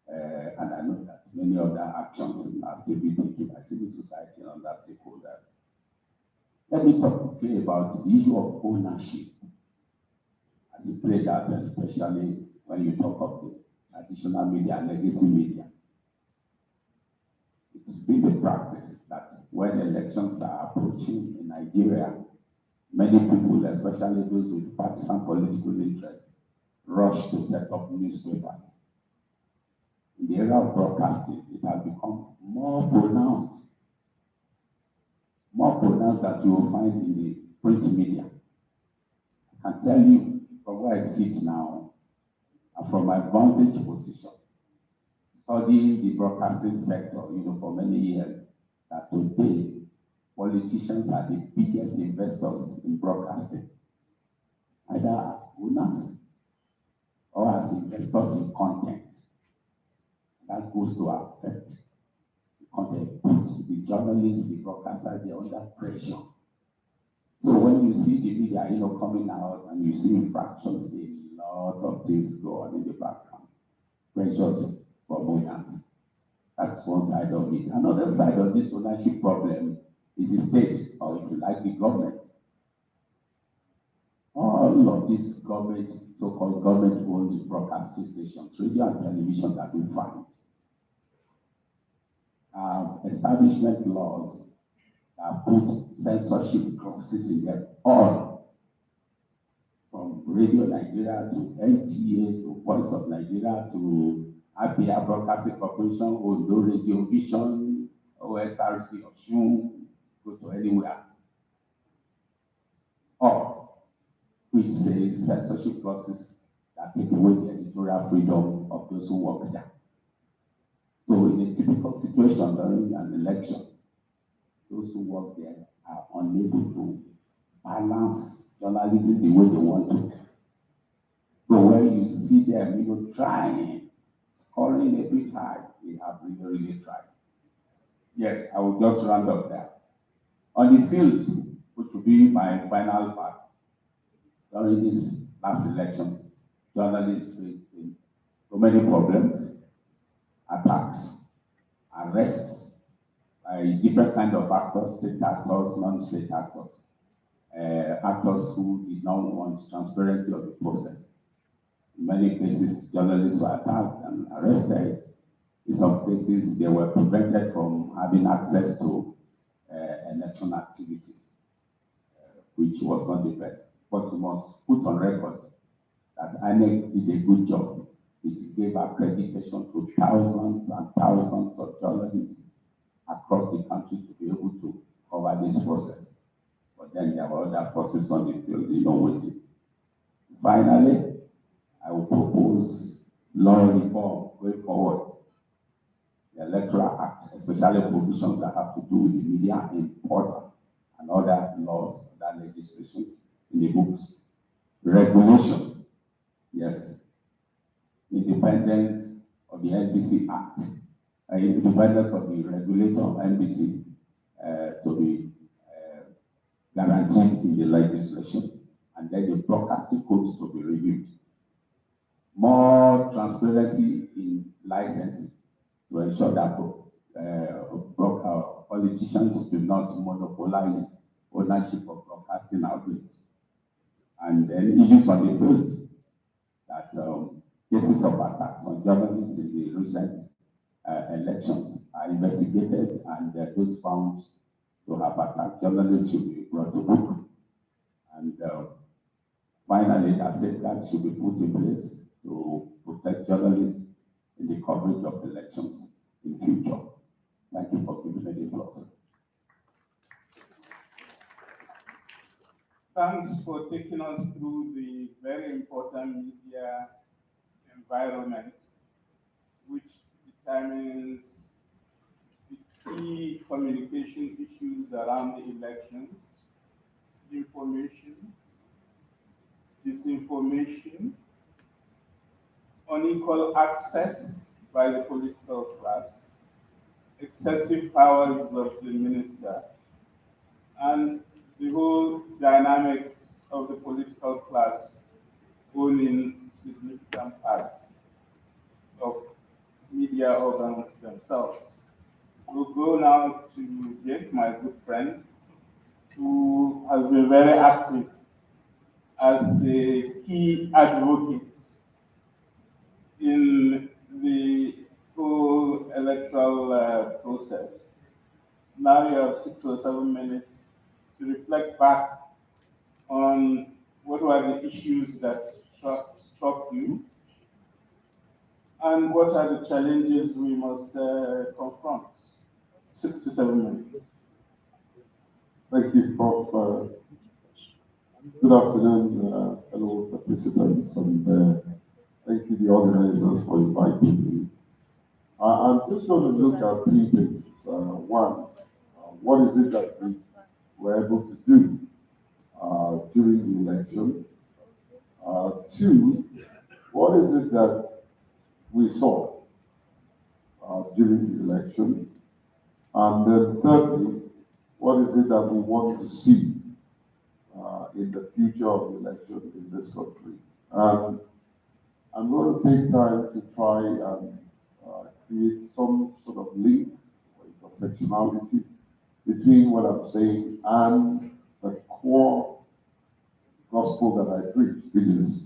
and I know that many other actions are still being taken by civil society and other stakeholders. Let me talk quickly about the issue of ownership as it played out, especially when you talk of the traditional media and legacy media. It's been the practice that when elections are approaching in Nigeria, many people, especially those with partisan political interest, rush to set up newspapers. In the area of broadcasting, it has become more pronounced that you will find in the print media. I can tell you from where I sit now, and from my vantage position, studying the broadcasting sector, for many years, that today politicians are the biggest investors in broadcasting, either as owners or as investors in content. That goes to affect the content, puts the journalists, the broadcasters, they're under pressure. So when you see the media, coming out and you see infractions, a lot of things go on in the background. Pressures for owners. That's one side of it. Another side of this ownership problem is the state, or if you like, the government. All of these government, so-called government-owned broadcasting stations, radio and television that we find, establishment laws that put censorship clauses in them, all from Radio Nigeria to NTA to Voice of Nigeria to APIA Broadcasting Corporation, Ondo Radio Vision, OSRC, Oshun, go to anywhere. Or which says censorship clauses that take away the editorial freedom of those who work there. So in a typical situation during an election, those who work there are unable to balance journalism the way they want to. So when you see them, trying, scoring a bit high, they have really tried. Yes, I will just round up there. On the field, which will be my final part, during these last elections, journalists faced so many problems, attacks, arrests by different kinds of actors, state actors, non-state actors, actors who did not want transparency of the process. In many cases, journalists were attacked and arrested. In some cases, they were prevented from having access to election activities, which was not the best. But you must put on record that INEC did a good job. It gave accreditation to thousands and thousands of journalists across the country to be able to cover this process. But then there were other forces on the field, waiting. Finally, I will propose law reform going forward. The Electoral Act, especially provisions that have to do with the media import and other laws, other legislations in the books. Regulation, yes. Independence of the NBC Act, independence of the regulator of NBC to be guaranteed in the legislation, and then the broadcasting codes to be reviewed. More transparency in licensing to ensure that politicians do not monopolize ownership of broadcasting outlets. And then issues on the field, that cases of attacks on journalists in the recent elections are investigated, and those found to have attacked journalists should be brought to book. And finally, a safeguard should be put in place to protect journalists in the coverage of elections in future. Thank you for giving me the floor. Thanks for taking us through the very important media environment, which determines the key communication issues around the elections, information, disinformation, unequal access by the political class, excessive powers of the minister, and the whole dynamics of the political class owning significant parts of media organs themselves. We'll go now to Jake, my good friend, who has been very active as a key advocate in the whole electoral process. Now you have 6 or 7 minutes to reflect back on what were the issues that struck you, and what are the challenges we must confront. 6 to 7 minutes. Thank you, Prof. Good afternoon, fellow participants, and thank you, the organizers, for inviting me. I'm just going to look at 3 things. One, what is it that we were able to do during the election? 2, what is it that we saw during the election? And then thirdly, what is it that we want to see in the future of the election in this country? I'm going to take time to try and create some sort of link or intersectionality between what I'm saying and the core gospel that I preach, which is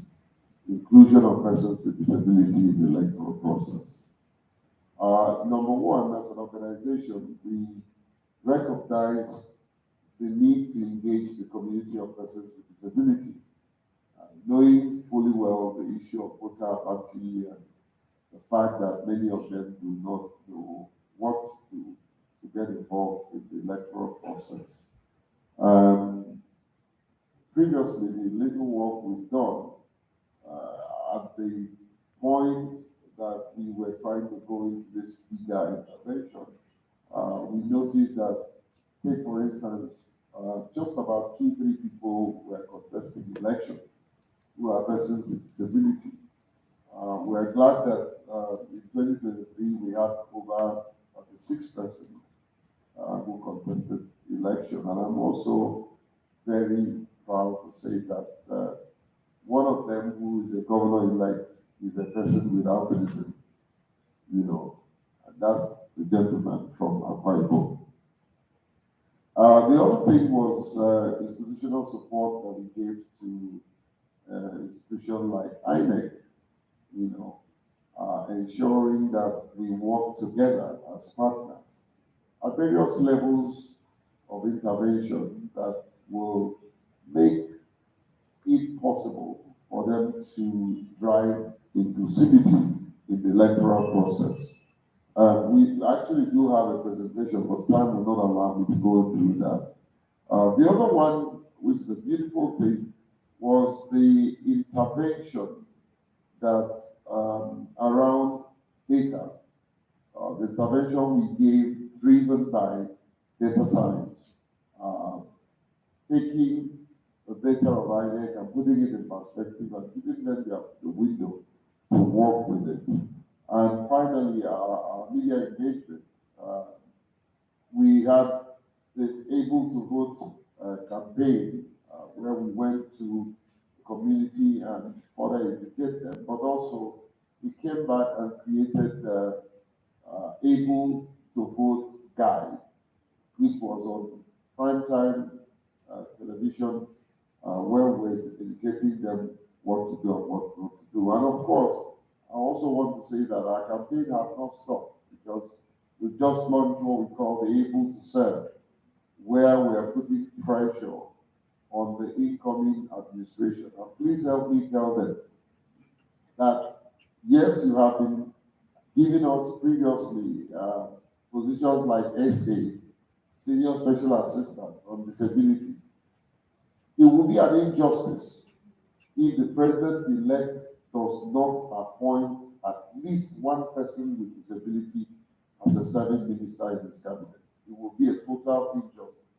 inclusion of persons with disability in the electoral process. Number one, as an organization, we recognize the need to engage the community of persons with disability, knowing fully well the issue of voter apathy and the fact that many of them do not know what to do to get involved in the electoral process. Previously, the little work we've done, at the point that we were trying to go into this bigger intervention, we noticed that, take for instance, just about 2-3 people were contesting the election who are persons with disability. We're glad that in 2023 we had over 6 persons who contested the election, and I'm also very proud to say that one of them, who is a governor-elect, is a person with albinism, and that's the gentleman from Akwa Ibom. The other thing was institutional support that we gave to institutions like INEC, ensuring that we work together as partners at various levels of intervention that will make it possible for them to drive inclusivity in the electoral process. We actually do have a presentation, but time will not allow me to go through that. The other one, which is a beautiful thing, was the intervention that around data, the intervention we gave driven by data science, taking the data of INEC and putting it in perspective and giving them the window to work with it. And finally, our media engagement. We had this Able to Vote campaign where we went to the community and further educate them, but also we came back and created the Able to Vote guide, which was on primetime television, where we're educating them what to do and what not to do. And of course, I also want to say that our campaign has not stopped, because we've just launched what we call the Able to Serve, where we are putting pressure on the incoming administration. And please help me tell them that, yes, you have been giving us previously positions like SA, Senior Special Assistant on Disability. It will be an injustice if the president-elect does not appoint at least one person with disability as a serving minister in his cabinet. It will be a total injustice.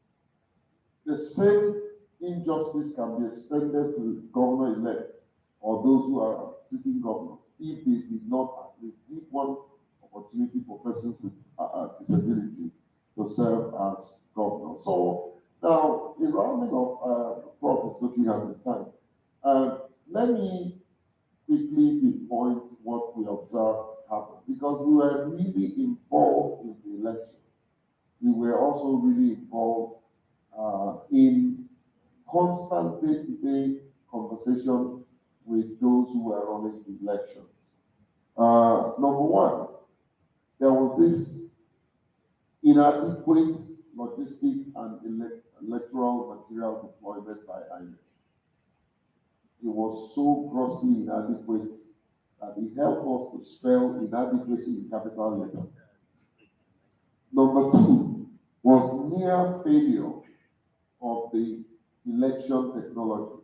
The same injustice can be extended to governor-elect or those who are sitting governors if they did not at least give one opportunity for persons with disability to serve as governor. So now, in rounding up, Prof is looking at this time. Let me quickly pinpoint what we observed happen, because we were really involved in the election. We were also really involved in constant day-to-day conversation with those who were running the election. Number one, there was this inadequate logistic and electoral material deployment by INEC. It was so grossly inadequate that it helped us to spell inadequacy in capital letters. Number two was near failure of the election technology.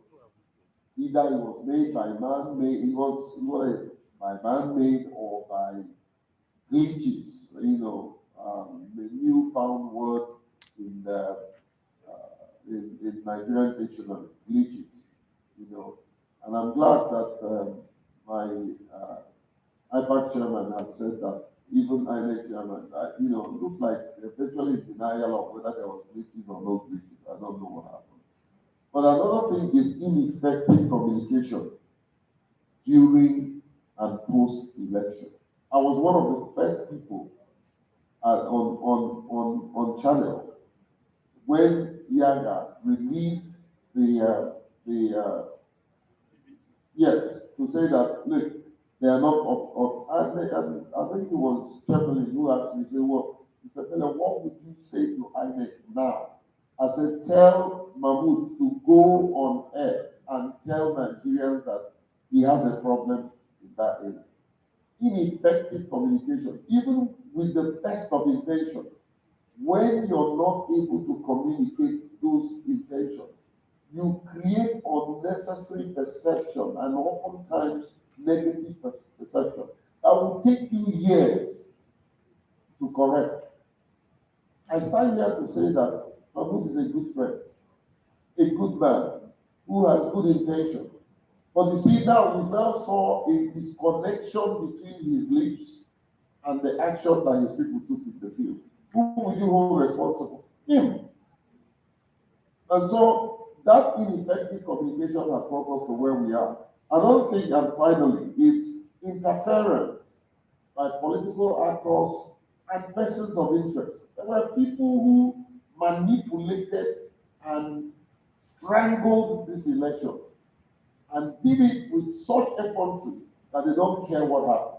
Either it was made by man-made, it was by man-made or by glitches, the newfound word in Nigerian dictionary, glitches, And I'm glad that my IPAC chairman has said that even INEC chairman, looks like eventually in denial of whether there was glitches or no glitches. I don't know what happened. But another thing is ineffective communication during and post-election. I was one of the first people on channel when Yaga released to say that, look, they are not and I think it was Chamberlain who asked me, say, well, Mr. Taylor, what would you say to INEC now? I said, tell Mahmoud to go on air and tell Nigerians that he has a problem in that area. Ineffective communication, even with the best of intention, when you're not able to communicate those intentions, you create unnecessary perception, and oftentimes negative perception that will take you years to correct. I stand here to say that Mahmoud is a good friend, a good man who has good intention. But you see now, we now saw a disconnection between his lips and the action that his people took in the field. Who will you hold responsible? Him. And so that ineffective communication has brought us to where we are. Another thing, and finally, is interference by political actors and persons of interest. There were people who manipulated and strangled this election and did it with such effrontery that they don't care what happened.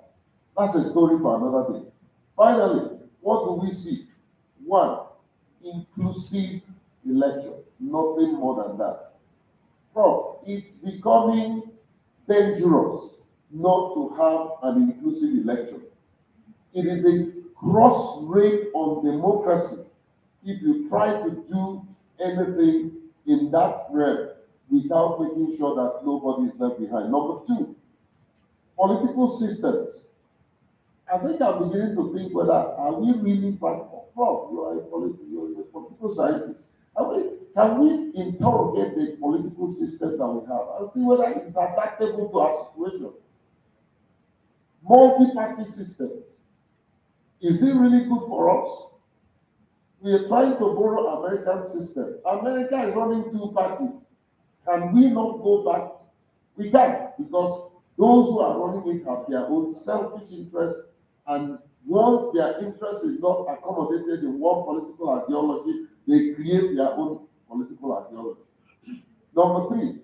That's a story for another day. Finally, what do we see? One, inclusive election, nothing more than that. Prof, it's becoming dangerous not to have an inclusive election. It is a cross raid on democracy if you try to do anything in that realm without making sure that nobody is left behind. Number two, political systems. I think I'm beginning to think whether are we really practical? Prof, you're a political scientist. Can we interrogate the political system that we have and see whether it's adaptable to our situation? Multi-party system. Is it really good for us? We are trying to borrow American system. America is running two parties. Can we not go back? We can't, because those who are running it have their own selfish interests, and once their interest is not accommodated in one political ideology, they create their own political ideology. Number three,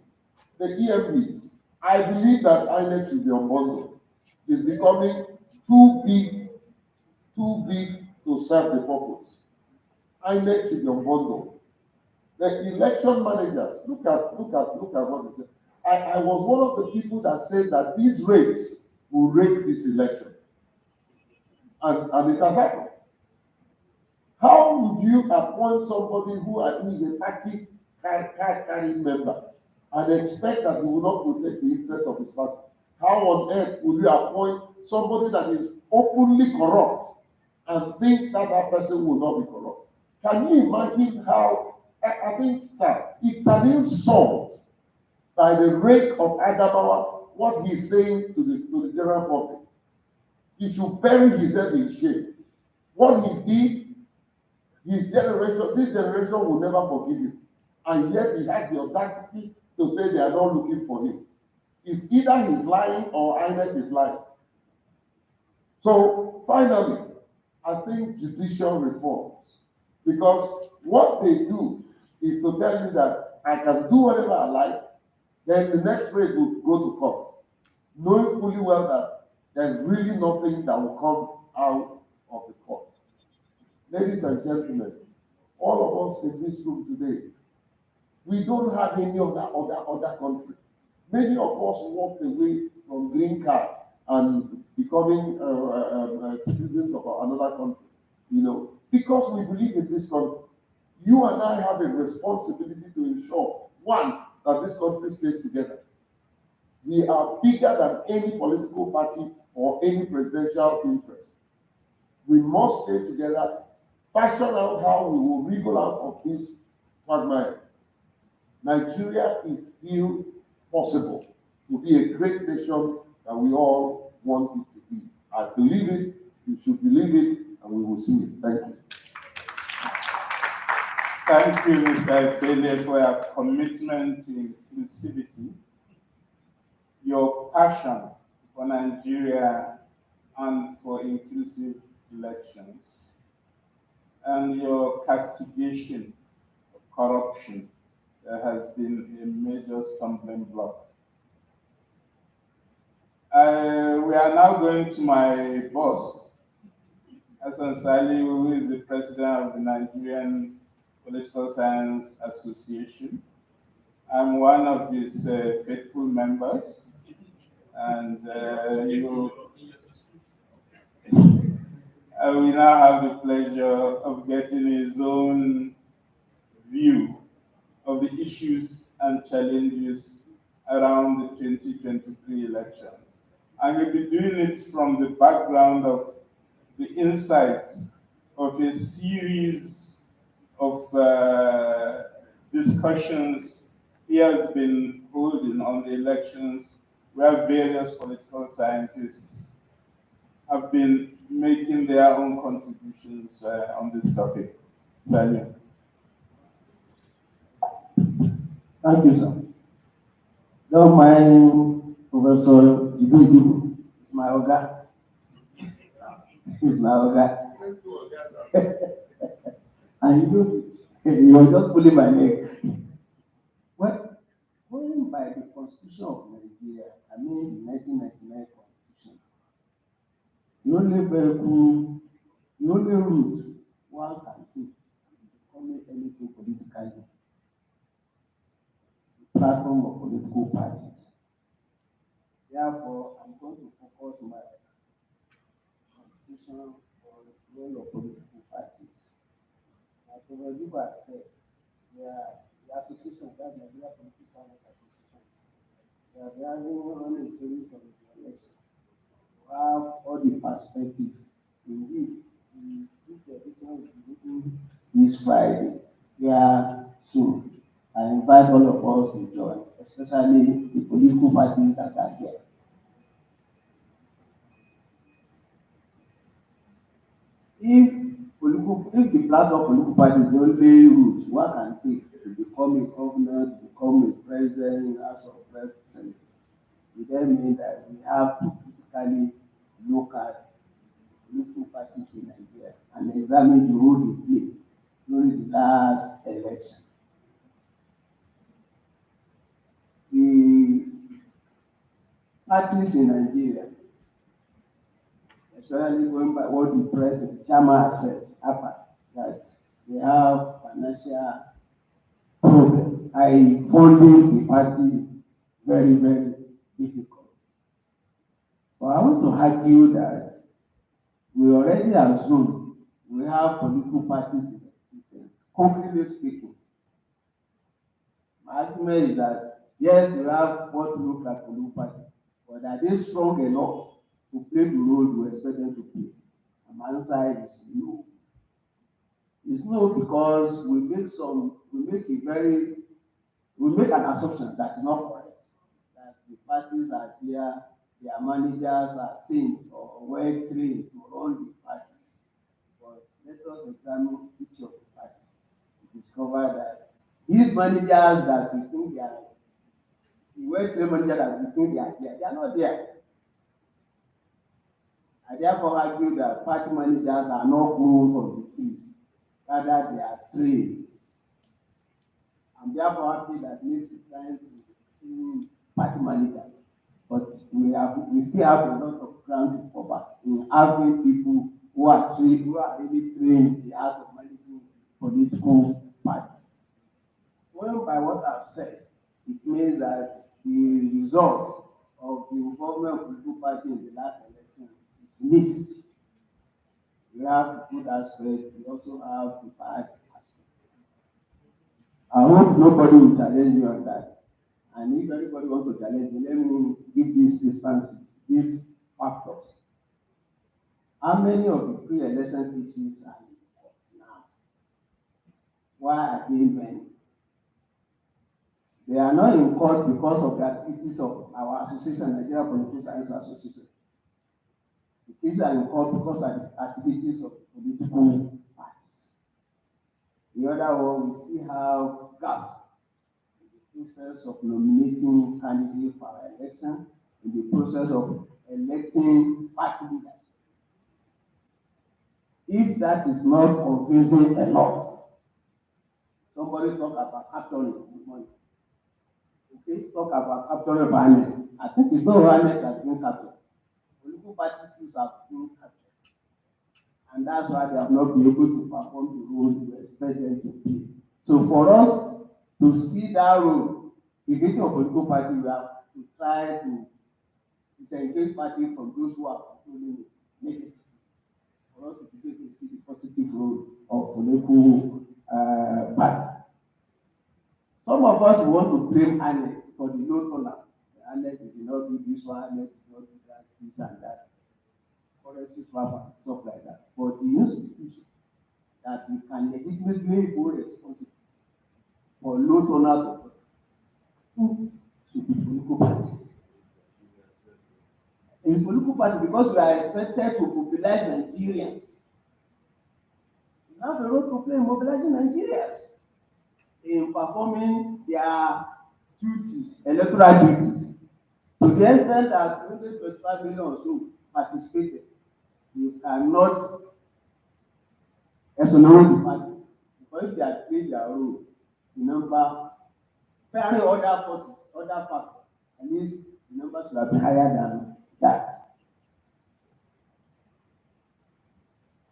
the EMPs. I believe that INEC should be unbundled. It's becoming too big to serve the purpose. INEC should be unbundled. The election managers, look at what they said. I was one of the people that said that these rates will rate this election. And it has happened. How would you appoint somebody who is a party carrying member and expect that he will not protect the interests of his party? How on earth would you appoint somebody that is openly corrupt and think that that person will not be corrupt? Can you imagine how, I think, sir, it's an insult by the rake of Adamawa, what he's saying to the general public. He should bury his head in shame. What he did, this generation will never forgive him. And yet he had the audacity to say they are not looking for him. It's either he's lying or INEC is lying. So finally, I think judicial reforms, because what they do is to tell you that I can do whatever I like, then the next race will go to court, knowing fully well that there's really nothing that will come out of the court. Ladies and gentlemen, all of us in this room today, we don't have any other country. Many of us walked away from green cards and becoming citizens of another country, because we believe in this country. You and I have a responsibility to ensure, one, that this country stays together. We are bigger than any political party or any presidential interest. We must stay together, fashion out how we will wriggle out of this quagmire. Nigeria is still possible to be a great nation that we all want it to be. I believe it, you should believe it, and we will see it. Thank you. Thank you, Mr. Ekele, for your commitment to inclusivity, your passion for Nigeria and for inclusive elections, and your castigation of corruption that has been a major stumbling block. We are now going to my boss, Hassan Sali, who is the president of the Nigerian Political Science Association. I'm one of his faithful members, and we now have the pleasure of getting his own view of the issues and challenges around the 2023 elections. And we'll be doing it from the background of the insight of a series of discussions he has been holding on the elections, where various political scientists have been making their own contributions on this topic. Samuel. Thank you, sir. Don't mind Professor Ibu. It's my Oga. It's my Oga. And he knows it. He was just pulling my leg. Well, going by the Constitution of Nigeria, I mean the 1999 Constitution, the only vehicle, the only route one can take to becoming anything politically, the platform of political parties. Therefore, I'm going to focus my contribution on the role of political parties. Like Professor Juba said, the association, that's Nigeria Political Science Association, they are running a series of elections to have all the perspective. Indeed, the sixth edition will be meeting this Friday. Yeah, soon. I invite all of us to join, especially the political parties that are here. If the platform political party is the only route one can take to become a governor, to become a president, House of Representatives, it then means that we have to critically look at political parties in Nigeria and examine the role they played during the last election. The parties in Nigeria, especially going by what the chairman has said, that they have financial problem. Funding the party very, very difficult. But I want to argue that we already assume we have political parties in existence. Concretely speaking, my argument is that yes, we have what look like political parties, but are they strong enough to play the role we expect them to play? And my answer is no. It's no, because we make an assumption that is not correct. That the parties are clear, their managers are saints or well trained to run the party. But let us examine each of the parties to discover that these managers that we think they are, the well trained managers that we think they are there, they are not there. I therefore argue that party managers are not grown on the trees, rather they are trained. I'm therefore happy that NIPSS is trying to party managers, but we still have a lot of ground to cover in having people who are really trained in the art of managing political parties. Well, by what I've said, it means that the result of the involvement of political party in the last elections is mixed. We have the good aspect, we also have the bad aspect. I hope nobody will challenge me on that. And if anybody wants to challenge me, let me give these instances, these factors. How many of the pre-election cases are in court now? Why are they many? They are not in court because of the activities of our association, Nigeria Political Science Association. The cases are in court because of the activities of political parties. The other one, we still have gaps in the process of nominating candidates for our election, in the process of electing party leaders. If that is not convincing enough, somebody talk about capturing money. Okay, talk about capturing violence. I think it's not violence that's been captured. Political parties have been captured. And that's why they have not been able to perform the role we expect them to play. So for us to see that role, the creating of political party, we have to try to disengage party from those who are controlling it negatively. For us to be able to see the positive role of political party. Some of us want to blame ANEC for the low turnout. ANEC did not do this one, ANEC did not do that. this and that, currency swap and stuff like that. But the institution that we can legitimately hold responsible for low turnout of who should be political parties. In political parties, because we are expected to mobilize Nigerians, we have a role to play in mobilizing Nigerians in performing their duties, electoral duties. To the extent that 225 million or so participated, we cannot exonerate the party because if they have played their role, the number, pairing other forces, other factors, at least the number should have been higher than that.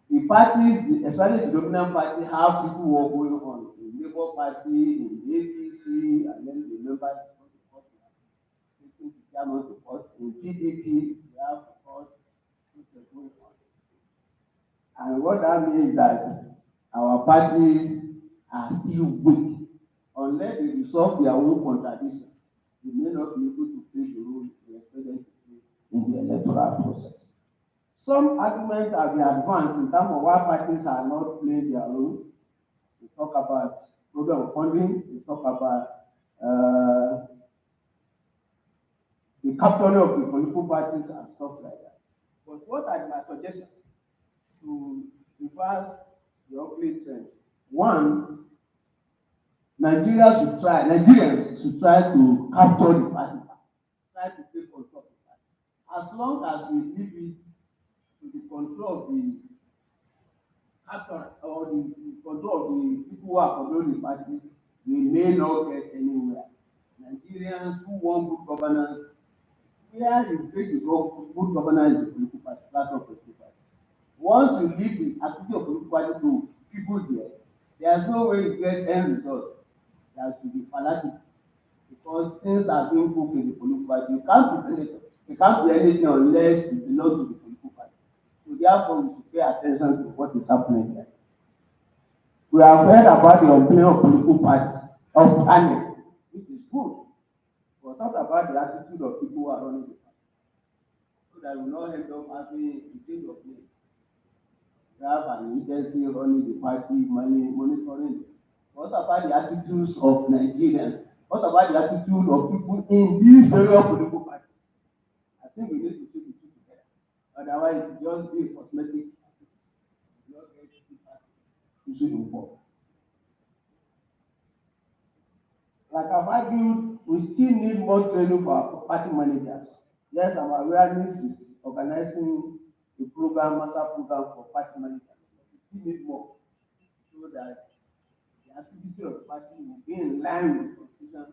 The parties, especially the dominant party, have civil war going on in Labour Party, in the APC, and then the members of the court taking the chairman to court. In PDP, we have court going on. And what that means is that our parties are still weak. Unless they resolve their own contradictions, they may not be able to play the role they expect them to play in the electoral process. Some arguments have been advanced in terms of why parties are not playing their role. We talk about problem of funding, we talk about the capturing of the political parties and stuff like that. But what are my suggestions to reverse the ugly trend? One, Nigerians should try to capture the party, try to take control of the party. As long as we leave it to the control of the actor or the control of the people who are controlling the party, we may not get anywhere. Nigerians who want good governance, where you take the good governance in the political party, that's not political party. Once you leave the activity of political party to people there, there's no way you get end result. There has to be fanatic because things are being cooked in the political party. You can't be senator, you can't be anything unless you belong to the political party. So therefore, we should pay attention to what is happening there. We have heard about the opening of political parties, of panel, which is good. But talk about the attitude of people who are running the party. So that we will not end up having a change of name. We have an agency running the party, monitoring. What about the attitudes of Nigerians? What about the attitude of people in these various political parties? I think we need to take the two together. Otherwise, it will just be a cosmetic. You should involve. Like I've argued, we still need more training for our party managers. Yes, our awareness is organizing a program, master program for party managers. We still need more so that the activity of the party will be in line with the constitution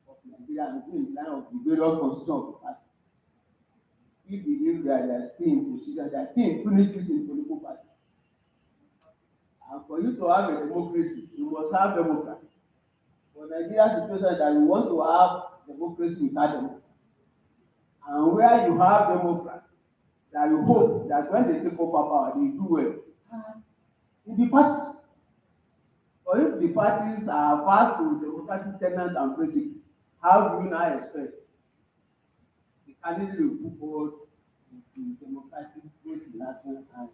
of Nigeria and be in line with the various constitutions of the party. We believe that they are still in position, they are still impunities in political parties. And for you to have a democracy, you must have democracy. For Nigeria's situation that we want to have democracy without democracy. And where you have democracy, that you hope that when they take over power, they do well. In the parties. Or if the parties are fast to democratic tenets and principles, how do you now expect the candidate will put forward the democratic vote in action and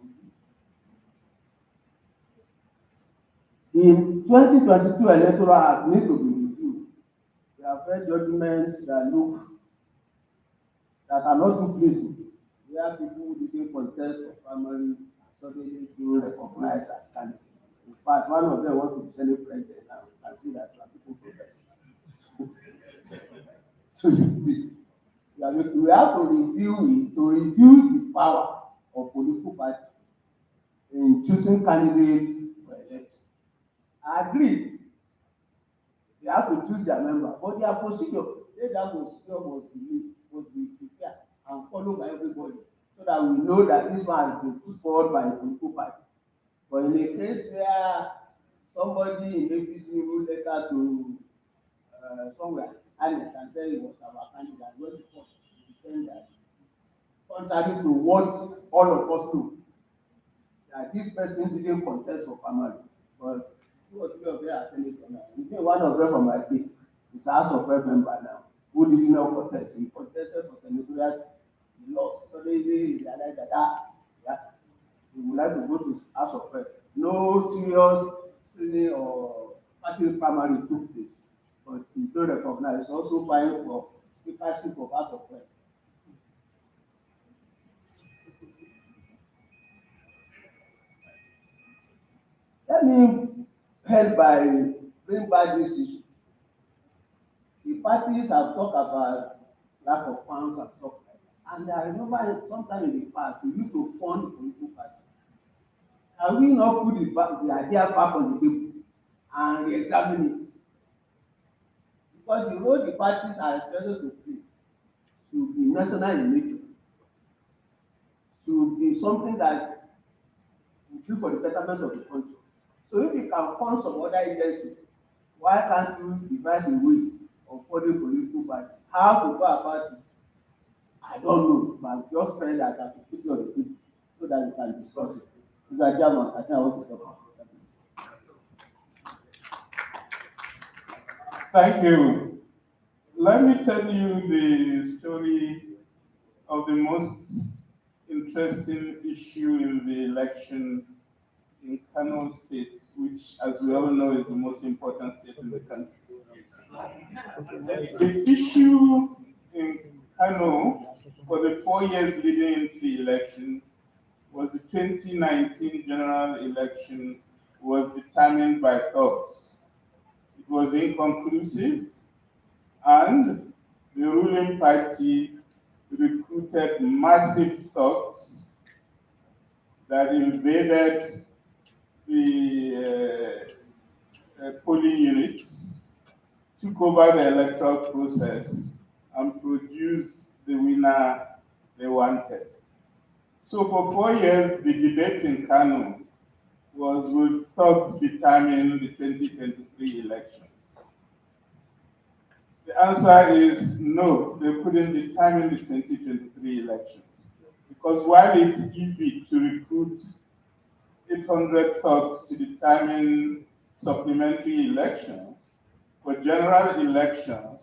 in 2022 electoral act need to be reviewed. We have heard judgments that look that are not too pleasing, where people who didn't contest for primary suddenly being recognized as candidates. In fact, one of them wants to be Senate president now. I see that people protest. So you see, we have to review it to reduce the power of political parties in choosing candidates for election. I agree. They have to choose their member, but their procedure, that must be prepared and followed by everybody, so that we know that this one has been put forward by a political party. But in a case where somebody in APC wrote letter to somewhere and can say it was our candidate, where the court defend that, contrary to what all of us do, that this person didn't contest for primary, but 2 or 3 of them are senators now. Even one of them from my state is a House of Rep member now, who did not contest. He contested for senatorial, he lost. like to go to House of Rep. No serious screening or party primary took place, but we don't recognize. Also vying for speakership of House of Rep. Let me help by bring back this issue. The parties have talked about lack of funds and stuff like that. And I remember sometime in the past, we used to fund political parties. Can we not put the idea back on the table and re-examine it? Because the role the parties are expected to play should be national in nature, should be something that will do for the betterment of the country. So if you can fund some other agencies, why can't you devise a way of funding political parties? How to go about it? I don't know, but I'm just praying that I can put it on the table so that we can discuss it. Mr. Chairman, I think I want to talk about it. Thank you. Let me tell you the story of the most interesting issue in the election in Kano State, which, as we all know, is the most important state in the country. The issue in Kano for the 4 years leading into the election was the 2019 general election was determined by thugs. It was inconclusive, and the ruling party recruited massive thugs that invaded the polling units, took over the electoral process, and produced the winner they wanted. So for 4 years, the debate in Kano was, will thugs determine the 2023 elections? The answer is no, they couldn't determine the 2023 elections. Because while it's easy to recruit 800 thugs to determine supplementary elections, for general elections,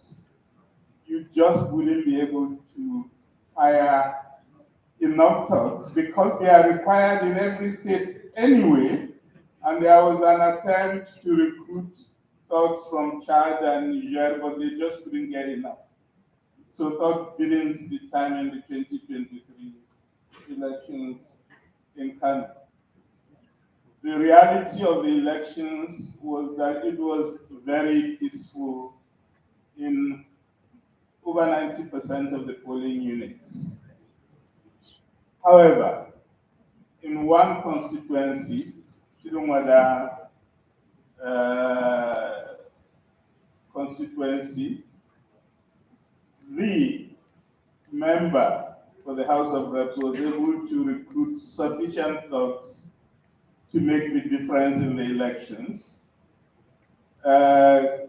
you just wouldn't be able to hire enough thugs because they are required in every state anyway, and there was an attempt to recruit thugs from Chad and Niger, but they just couldn't get enough. So thugs didn't determine the 2023 elections in Kano. The reality of the elections was that it was very peaceful in over 90% of the polling units. However, in one constituency, Chidumwada constituency, the member for the House of Reps was able to recruit sufficient thugs to make the difference in the elections,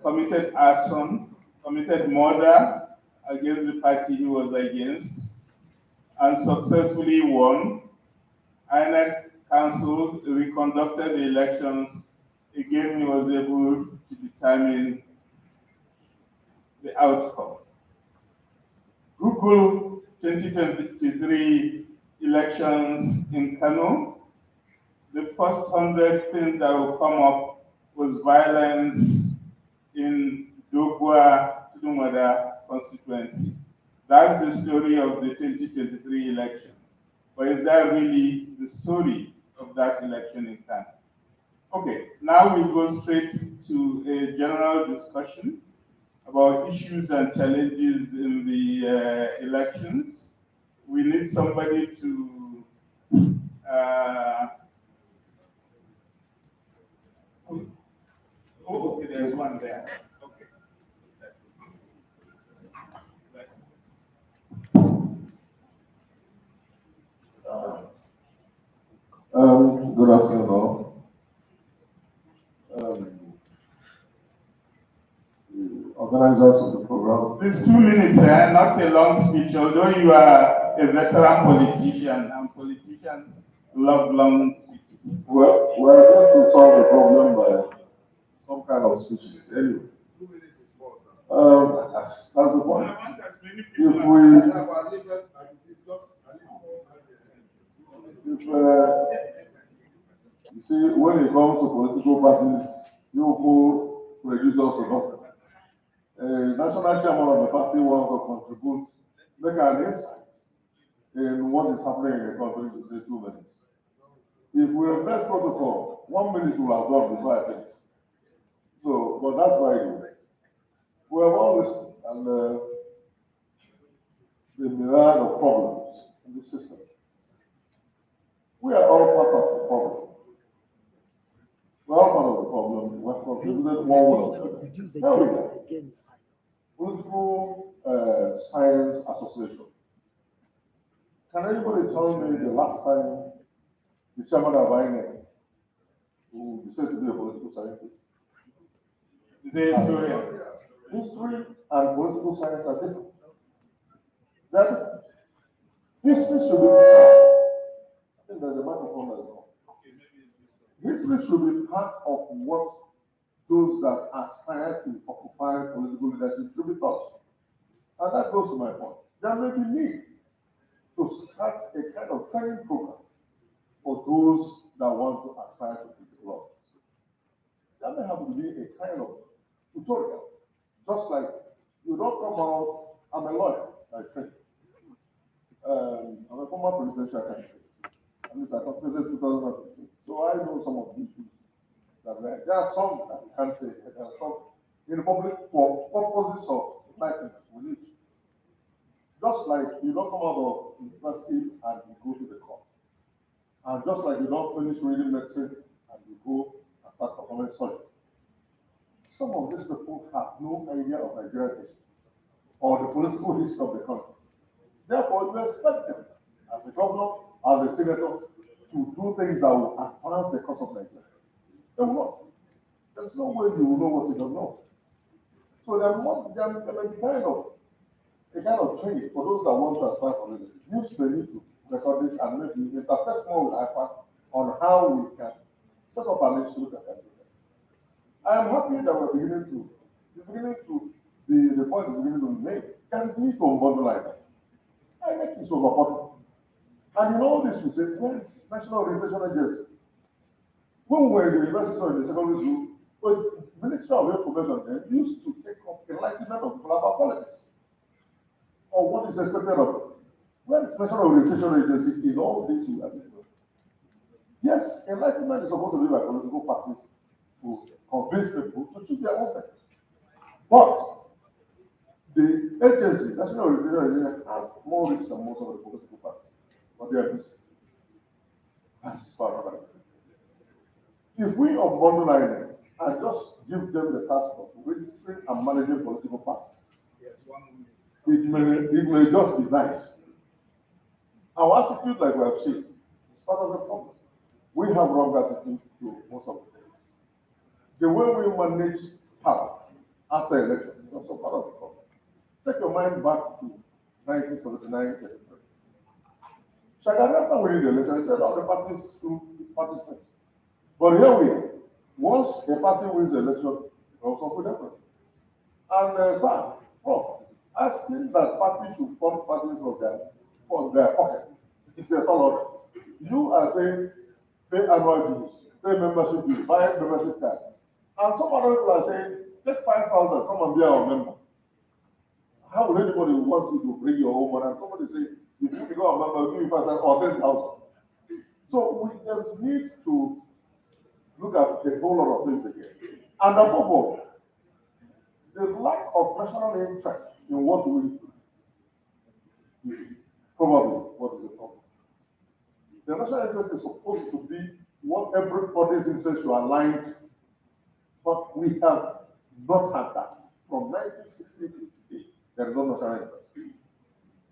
committed arson, committed murder against the party he was against, and successfully won. INEC Council reconducted the elections. Again, he was able to determine the outcome. Google 2023 elections in Kano. The first 100 things that will come up was violence in Dogwa Tudumada constituency. That's the story of the 2023 election. But is that really the story of that election in Kano? Okay, now we go straight to a general discussion about issues and challenges in the elections. We need somebody to okay, there's one there. Okay. Good afternoon, all. The organizers of the program. This 2 minutes, not a long speech, although you are a veteran politician, and politicians love long speeches. Well, we're going to solve the problem by some kind of speeches. Anyway. 2 minutes is more. That's the point. comes to political parties, you go produce us a lot. National chairman of the party wants to contribute, make an insight in what is happening in the country to say 2 minutes. If we reverse protocol, 1 minute will have gone before I finish. So, but that's why we have all listened, and the myriad of problems in the system. We are all part of the problem. We are all part of the problem. We have contributed one way or the other. Now we go. Political Science Association. Can anybody tell me the last time the chairman of INEC, who decided to be a political scientist? The historian. History and political science are different. That history should be part. I think there's a microphone as well. History should be part of what those that aspire to occupy political leadership should be taught. And that goes to my point. There may be need to start a kind of training program for those that want to aspire to political office. There may have to be a kind of tutorial. Just like you don't come out, I'm a lawyer by training. I'm a former presidential candidate. At least I completed 2015. So I know some of the issues that there are some that we can't say, there are some in the public for purposes of enlightenment. We need to. Just like you don't come out of university and you go to the court. And just like you don't finish reading medicine and you go and start performing surgery. Some of these people have no idea of Nigerian history or the political history of the country. Therefore, you expect them, as a governor, as a senator, to do things that will advance the cause of Nigeria. They will not. There's no way you will know what you don't know. So there may be a kind of training for those that want to aspire for leadership. News may need to record this and maybe interface more with IPAC on how we can set up an institute that can do that. I am happy that we're beginning to the point is beginning to be made. There is need to unbundle like that. I make this overburdened. And in all this, we say, where is National Orientation Agency? When we were in the university or in the secondary school, the Ministry of Information then used to take up enlightenment of people about politics. Or what is expected of them. Where is National Orientation Agency in all this we are doing? Yes, enlightenment is supposed to be by political parties to convince people to choose their own thing. But the agency, National Orientation Agency, has more reach than most of the political parties. But they are missing. That's far from it. If we unbundle INEC and just give them the task of registering and managing political parties, it may just be nice. Our attitude, like we have seen, is part of the problem. We have wrong attitude to most of the things. The way we manage power after election is also part of the problem. Take your mind back to 1979. Shagari, after winning the election, he said all the parties should participate. But here we are. Once a party wins the election, it also put different. And sir, Prof, asking that parties should fund parties for their pocket. It's a tall order. You are saying pay annual dues, pay membership dues, buy membership card. And some other people are saying, take 5,000, come and be our member. How will anybody want you to bring your own money? And somebody say, if you become a member, give me 5,000 or 10,000. So there's need to look at a whole lot of things again. And above all, the lack of national interest in what we do is probably what is the problem. The national interest is supposed to be what everybody's interest should align to. But we have not had that. From 1960 to today, there is no national interest.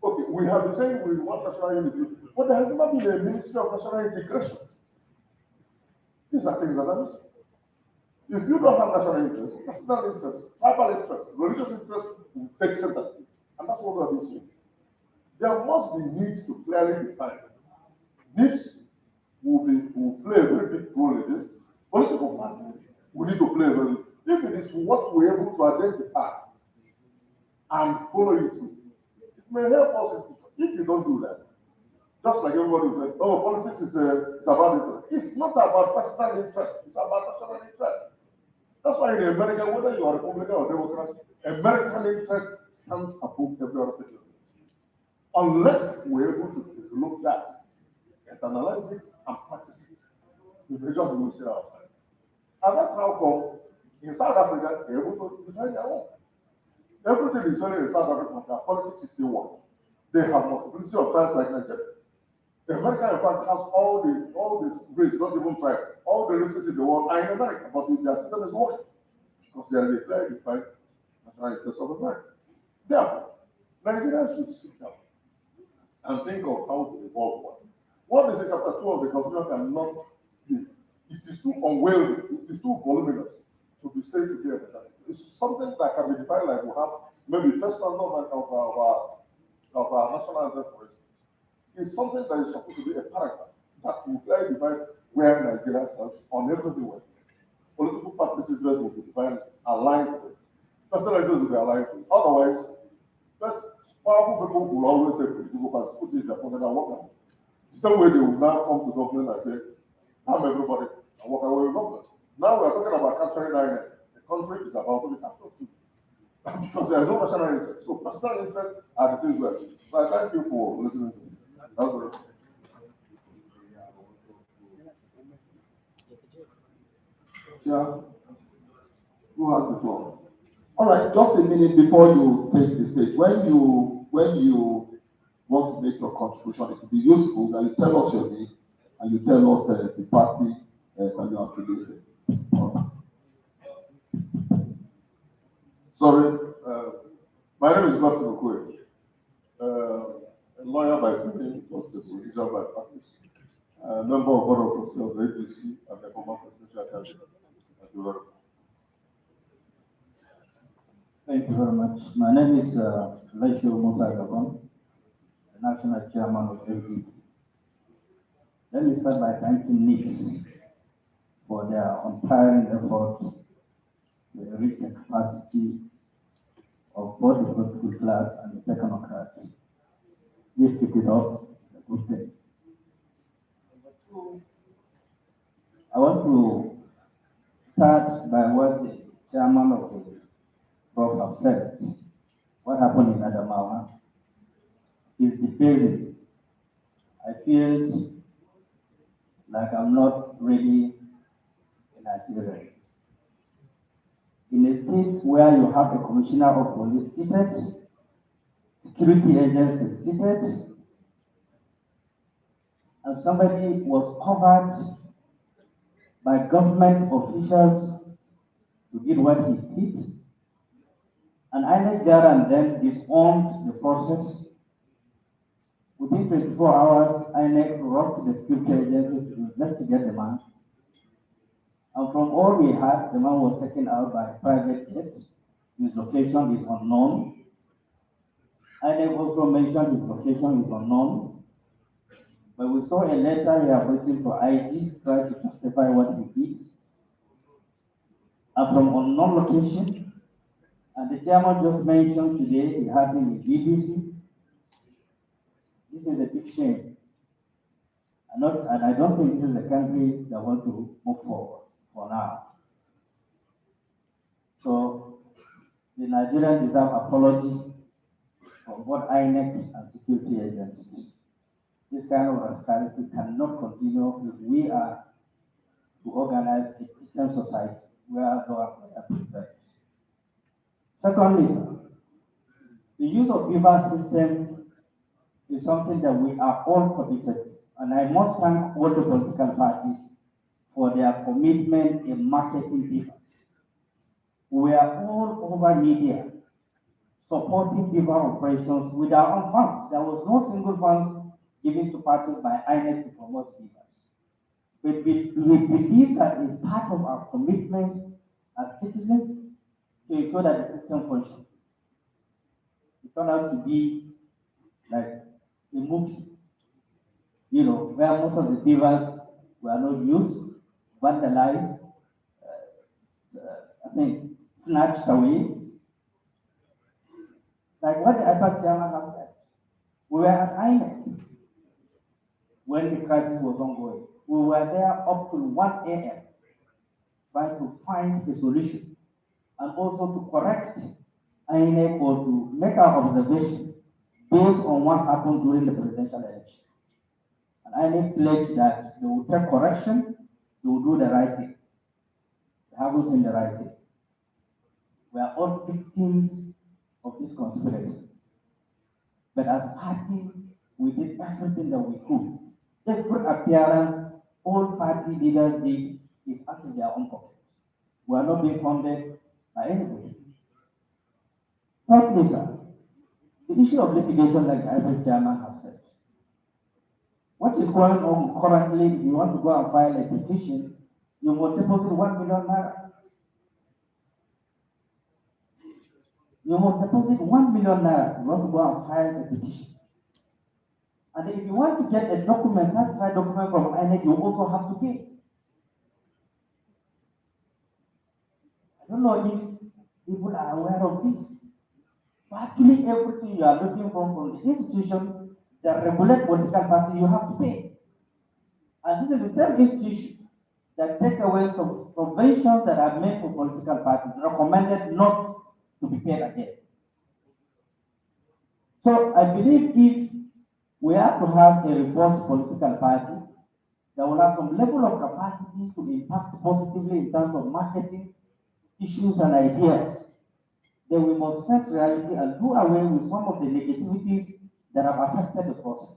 Okay, we have been saying we want national unity, but there has never been a Ministry of National Integration. These are things that are missing. If you don't have national interest, personal interest, tribal interest, religious interest will take center stage. And that's what we have been seeing. There must be needs to clearly define. NIPSS will play a very big role in this. Political parties will need to play a very big role. If it is what we're able to identify and follow it through, it may help us. If you don't do that, Just like everybody will say, oh, politics is about it. It's not about personal interest. It's about national interest. That's why in America, whether you are Republican or Democrat, American interest stands above every other thing. Unless we're able to look that, internalize it, and practice it, we just will say outside. And that's how come in South Africa, they're able to define their own. Everything is only in South Africa, their politics is still one. They have multiplicity of tribes like Nigeria. America, in fact, has all the races, not even tribes. All the races in the world are in America, but their system is one. Because they are the clearly defined national interests of America. Therefore, Nigeria should sit down and think of how to evolve one. What is it chapter 2 of the Constitution cannot be? It is too unwieldy, it is too voluminous to be said to be a better. It's something that can be defined like we have maybe first number of our national anthem, for instance. It's something that is supposed to be a paragraph that will clearly define where Nigeria stands on everything. Political parties' interests will be defined, aligned to it. Personal interests will be aligned to it. Otherwise, first, powerful people will always take political parties, put it in their pocket and walk out. The same way they will now come to government and say, I'm everybody, and walk away with government. Now we are talking about capturing Nigeria. The country is about to be captured too. Because there is no national interest. So personal interest are the things we are seeing. So I thank you for listening to me. That's very much. Yeah. Who has the floor? All right, just a minute before you take the stage. When you want to make your contribution, it will be useful that you tell us your name and you tell us the party that you are affiliated. Sorry, my name is Martin Okoye, a lawyer by training, but a politician by practice, a member of board of trustees of the APC and the former presidential candidate. Thank you very much. Thank you very much. My name is Musa, the national chairman of SDP. Let me start by thanking NIPSS for their untiring effort to enrich the capacity of both the political class and the technocrats. Please keep it up. It's a good thing. Number two, I want to start by what the chairman of the Prof have said. What happened in Adamawa is depressing. I feel like I'm not really in Nigeria. In a state where you have a commissioner of police seated, security agencies seated, and somebody was covered by government officials to get what he did, and INEC there and then disowned the process. Within 24 hours, INEC wrote to the security agencies to investigate the man. And from all we had, the man was taken out by a private jet. His location is unknown. INEC also mentioned his location is unknown. But we saw a letter here waiting for IG, try to justify what he did. And from unknown location, and the chairman just mentioned today he had him with BBC. This is a big shame. And I don't think this is a country that wants to move forward for now. So the Nigerians deserve apology from both INEC and security agencies. This kind of rascality cannot continue if we are to organize a decent society where no are prepared. Secondly, the use of beaver system is something that we are all committed to. And I must thank all the political parties for their commitment in marketing beavers. We are all over media supporting beaver operations with our own funds. There was no single fund given to parties by INEC to promote beavers. But we believe that it's part of our commitment as citizens to ensure that the system functions. It turned out to be like a movie, where most of the beavers were not used, vandalized, snatched away. Like what the IPAC chairman has said. We were at INEC. when the crisis was ongoing. We were there up till 1 a.m. trying to find a solution and also to correct INEC or to make our observation based on what happened during the presidential election. And INEC pledged that they will take correction, they will do the right thing. They haven't seen the right thing. We are all victims of this conspiracy. But as a party, we did everything that we could. Every appearance all party leaders did is out of their own pocket. We are not being funded by anybody. Thirdly, sir, the issue of litigation, like the average chairman has said. What is going on currently, if you want to go and file a petition, you must deposit 1 million naira. You must deposit 1 million naira if you want to go and file a petition. And if you want to get a document, certified document from INEC, you also have to pay. I don't know if people are aware of this. So actually, everything you are looking from the institution that regulate political party, you have to pay. And this is the same institution that take away some subventions that are made for political parties, recommended not to be paid again. So I believe if we have to have a robust political party that will have some level of capacity to impact positively in terms of marketing issues and ideas, then we must face reality and do away with some of the negativities that have affected the process.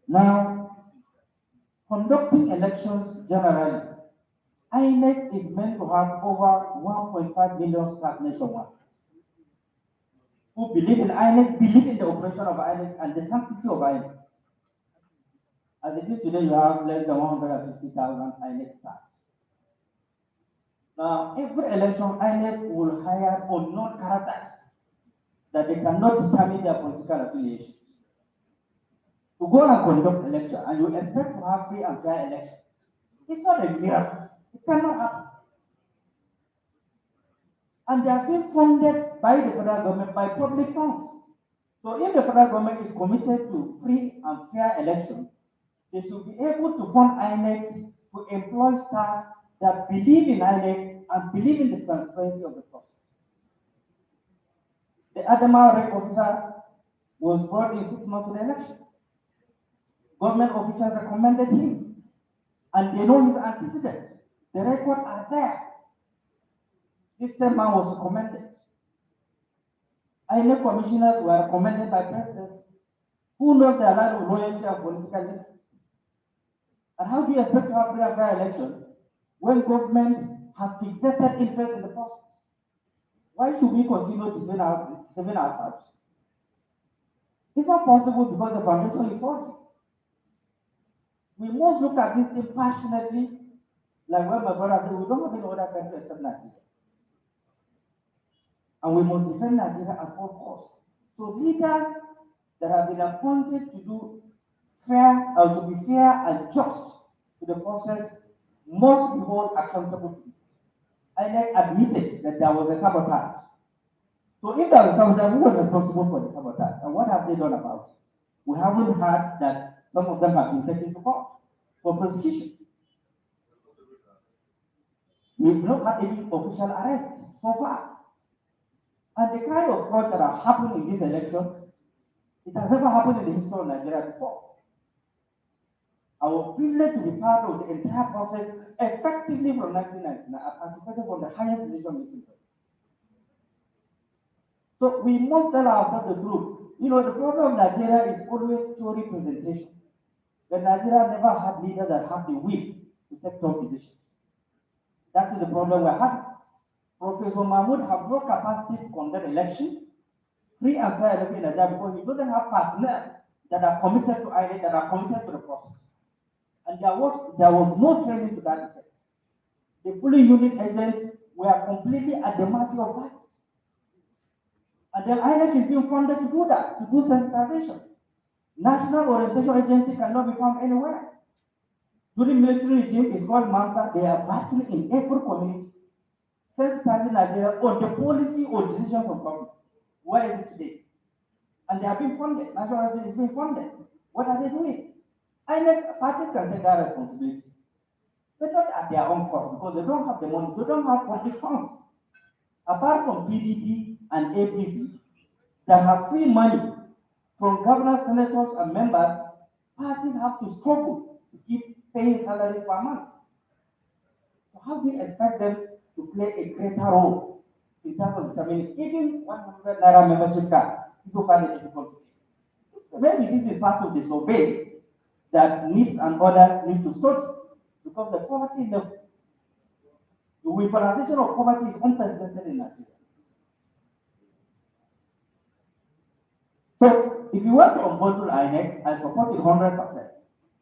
Now, conducting elections generally, INEC is meant to have over 1.5 million staff nationwide who believe in INEC, believe in the operation of INEC and the sanctity of INEC. As it is today, you have less than 150,000 INEC staff. Now, every election, INEC will hire unknown characters that they cannot determine their political affiliations to go and conduct election, and you expect to have free and fair election. It's not a miracle. It cannot happen. And they are being funded by the federal government by public funds. So if the federal government is committed to free and fair election, they should be able to fund INEC to employ staff that believe in INEC and believe in the transparency of the process. The Adama rank officer was brought in 6 months to the election. Government officials recommended him, and they know his antecedents. The records are there. This same man was recommended. INEC commissioners were recommended by presidents who knows their line of loyalty and political interest. And how do you expect to have free and fair election when government has fixated interest in the process? Why should we continue deceiving ourselves? It's not possible because the foundation is faulty. We must look at this thing passionately, like when my brother said, we don't have any other country except Nigeria. And we must defend Nigeria at all costs. So leaders that have been appointed to do fair, or to be fair and just to the process must be held accountable to it. INEC admitted that there was a sabotage. So if there was sabotage, who was responsible for the sabotage? And what have they done about it? We haven't heard that some of them have been taken to court for prosecution. We've not had any official arrest so far. And the kind of fraud that have happened in this election, it has never happened in the history of Nigeria before. I was privileged to be part of the entire process effectively from 1999. I participated from the highest decision-making. So we must tell ourselves the truth. You know, the problem of Nigeria is always story presentation. But Nigeria never had leaders that have the will to take tough decisions. That is the problem we're having. Professor Mahmoud has no capacity to conduct election, free and fair election in Nigeria because he doesn't have personnel that are committed to INEC, that are committed to the process. And there was no training to that effect. The polling unit agents were completely at the mercy of that. And then INEC is being funded to do that, to do sensitization. National Orientation Agency cannot be found anywhere. During military regime, it's called Musa. They are virtually in every community, sensitizing Nigeria on the policy or decisions of government. Where is it today? And they are being funded. National Orientation is being funded. What are they doing? INEC parties can take that responsibility, but not at their own cost because they don't have the money, they don't have public funds. Apart from PDP and APC that have free money from governors, senators, and members, parties have to struggle to keep paying salaries per month. So how do you expect them to play a greater role in terms of determining even 100 naira membership card? People find it difficult to pay. So maybe this is part of the survey that NIPSS and others need to study because the poverty level, the weaponization of poverty is unprecedented in Nigeria. So if you want to unbundle INEC, I support it 100%.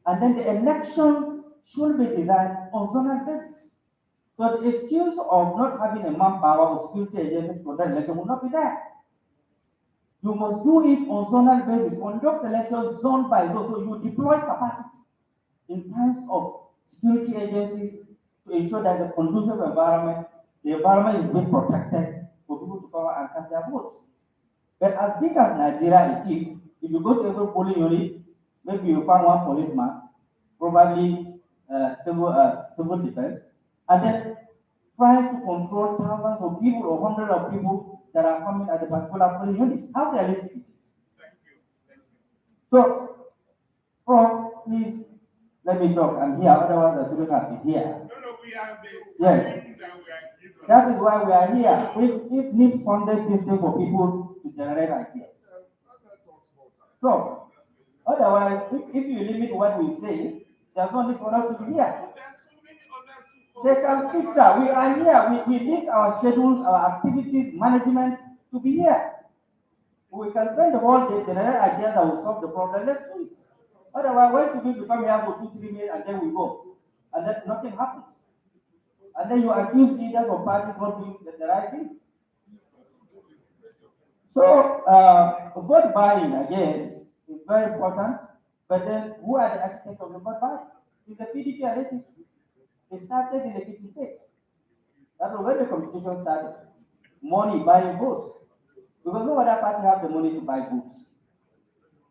And then the election should be designed on zonal basis. So the excuse of not having a manpower or security agency for that election will not be there. You must do it on zonal basis, conduct elections zone by zone, so you deploy capacity in terms of security agencies to ensure that the conducive environment, the environment is being protected for people to come and cast their votes. But as big as Nigeria it is, if you go to every polling unit, maybe you find one policeman, probably civil defense, and then trying to control thousands of people or hundreds of people that are coming at a particular polling unit. How realistic it is? Thank you. Thank you. So, Prof, please let me talk. I'm here, otherwise I shouldn't have been here. No, we have the Yes. That is why we are here. If NIPSS funded this thing for people to generate ideas. So, otherwise, if you limit what we say, there's no need for us to be here. They can fix that. We are here. We need our schedules, our activities, management to be here. We can spend the whole day generate ideas that will solve the problem. Let's do it. Otherwise, why should we come here for 2-3 minutes and then we go? And then nothing happens. And then you accuse leaders of parties not doing the right thing. So, vote buying again is very important. But then, who are the architects of the vote buying? It's the PDP and APC. It started in the 50 states. That was when the competition started. Money buying votes. Because no other party have the money to buy votes.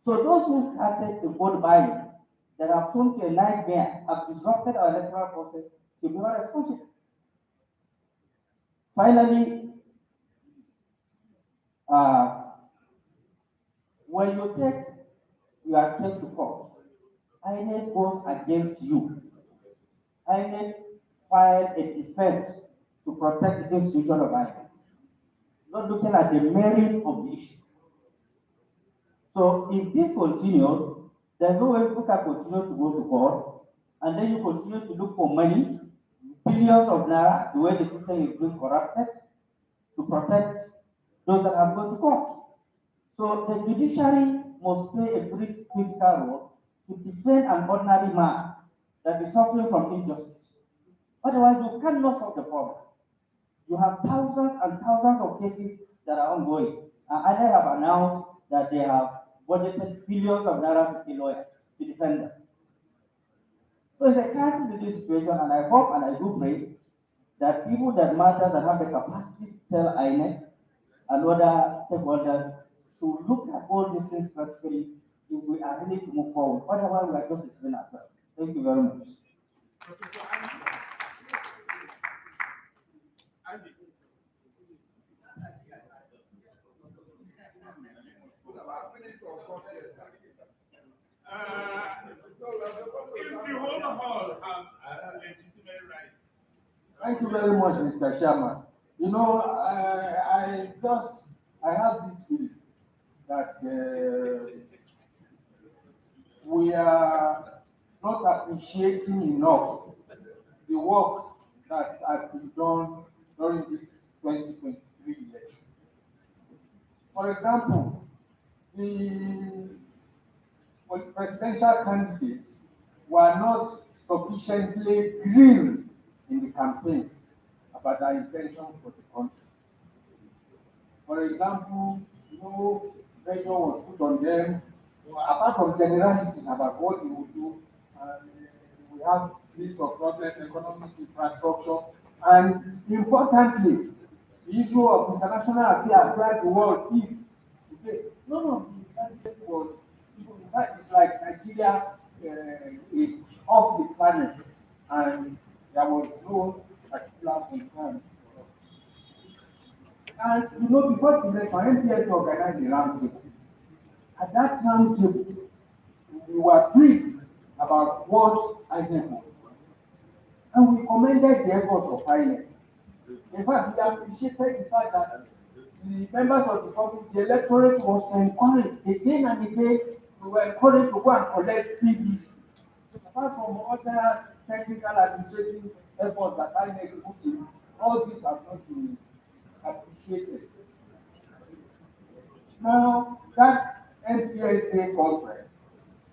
So those who started the vote buying that have turned to a nightmare, have disrupted our electoral process, should be more responsible. Finally, when you take your case to court, INEC goes against you. INEC filed a defense to protect the institution of INEC, not looking at the merit of the issue. So if this continues, there's no way people can continue to go to court, and then you continue to look for money, billions of naira, the way the system is being corrupted, to protect those that have gone to court. So the judiciary must play a very critical role to defend an ordinary man that is suffering from injustice. Otherwise, you cannot solve the problem. You have thousands and thousands of cases that are ongoing. And others have announced that they have budgeted billions of naira to lawyers to defend them. So it's a crisis in this situation, and I hope and I do pray that people that matter, that have the capacity to tell INEC and other stakeholders to look at all these things practically if we are ready to move forward. Otherwise, we are just deceiving ourselves. Thank you very much. Thank you very much, Mr. Chairman. You know, I have this feeling that we are not appreciating enough the work that has been done during this 2023 election. For example, the presidential candidates were not sufficiently grilled in the campaigns about their intentions for the country. For example, no pressure was put on them, apart from generalities about what they would do. We have this of problems, economic infrastructure, and importantly, the issue of international affairs where the world is today. None of the candidates was, in fact, it's like Nigeria is off the planet and there was no particular concern. And you know, before the election, NPS organized a roundtable. At that roundtable, we were briefed about what INEC was, and we commended the efforts of INEC. In fact, we appreciated the fact that the members of the public, the electorate was encouraged again and again. We were encouraged to go and collect PVC. Apart from other technical administrative efforts that INEC put in, all these have not been appreciated. Now, that NPSA conference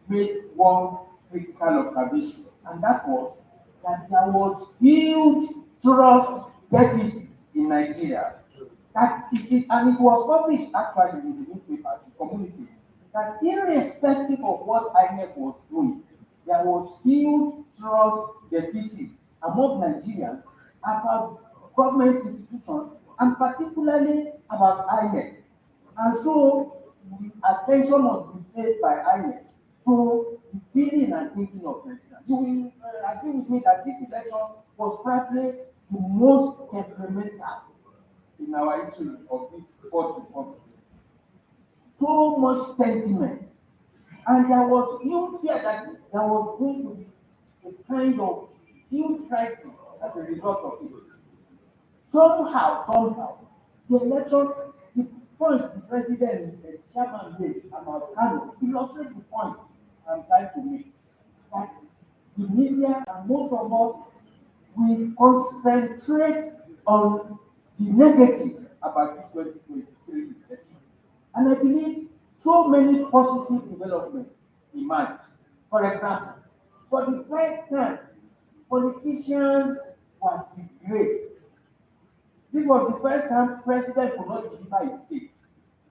made one critical observation, and that was that there was huge trust deficit in Nigeria. And it was published actually in the newspaper to communicate that irrespective of what INEC was doing, there was huge trust deficit among Nigerians about government institutions and particularly about INEC. And so the attention must be paid by INEC to the feeling and thinking of Nigerians. You will agree with me that this election was probably the most temperamental in our history of this fourth republic. So much sentiment. And there was huge fear that there was going to be a kind of huge crisis as a result of it. Somehow, the election, the point the president, the chairman made about Kano, illustrates the point I'm trying to make. That the media and most of us, we concentrate on the negatives about this 2023 election. And I believe so many positive developments emerged. For example, for the first time, politicians were disgraced. This was the first time president could not deliver his state.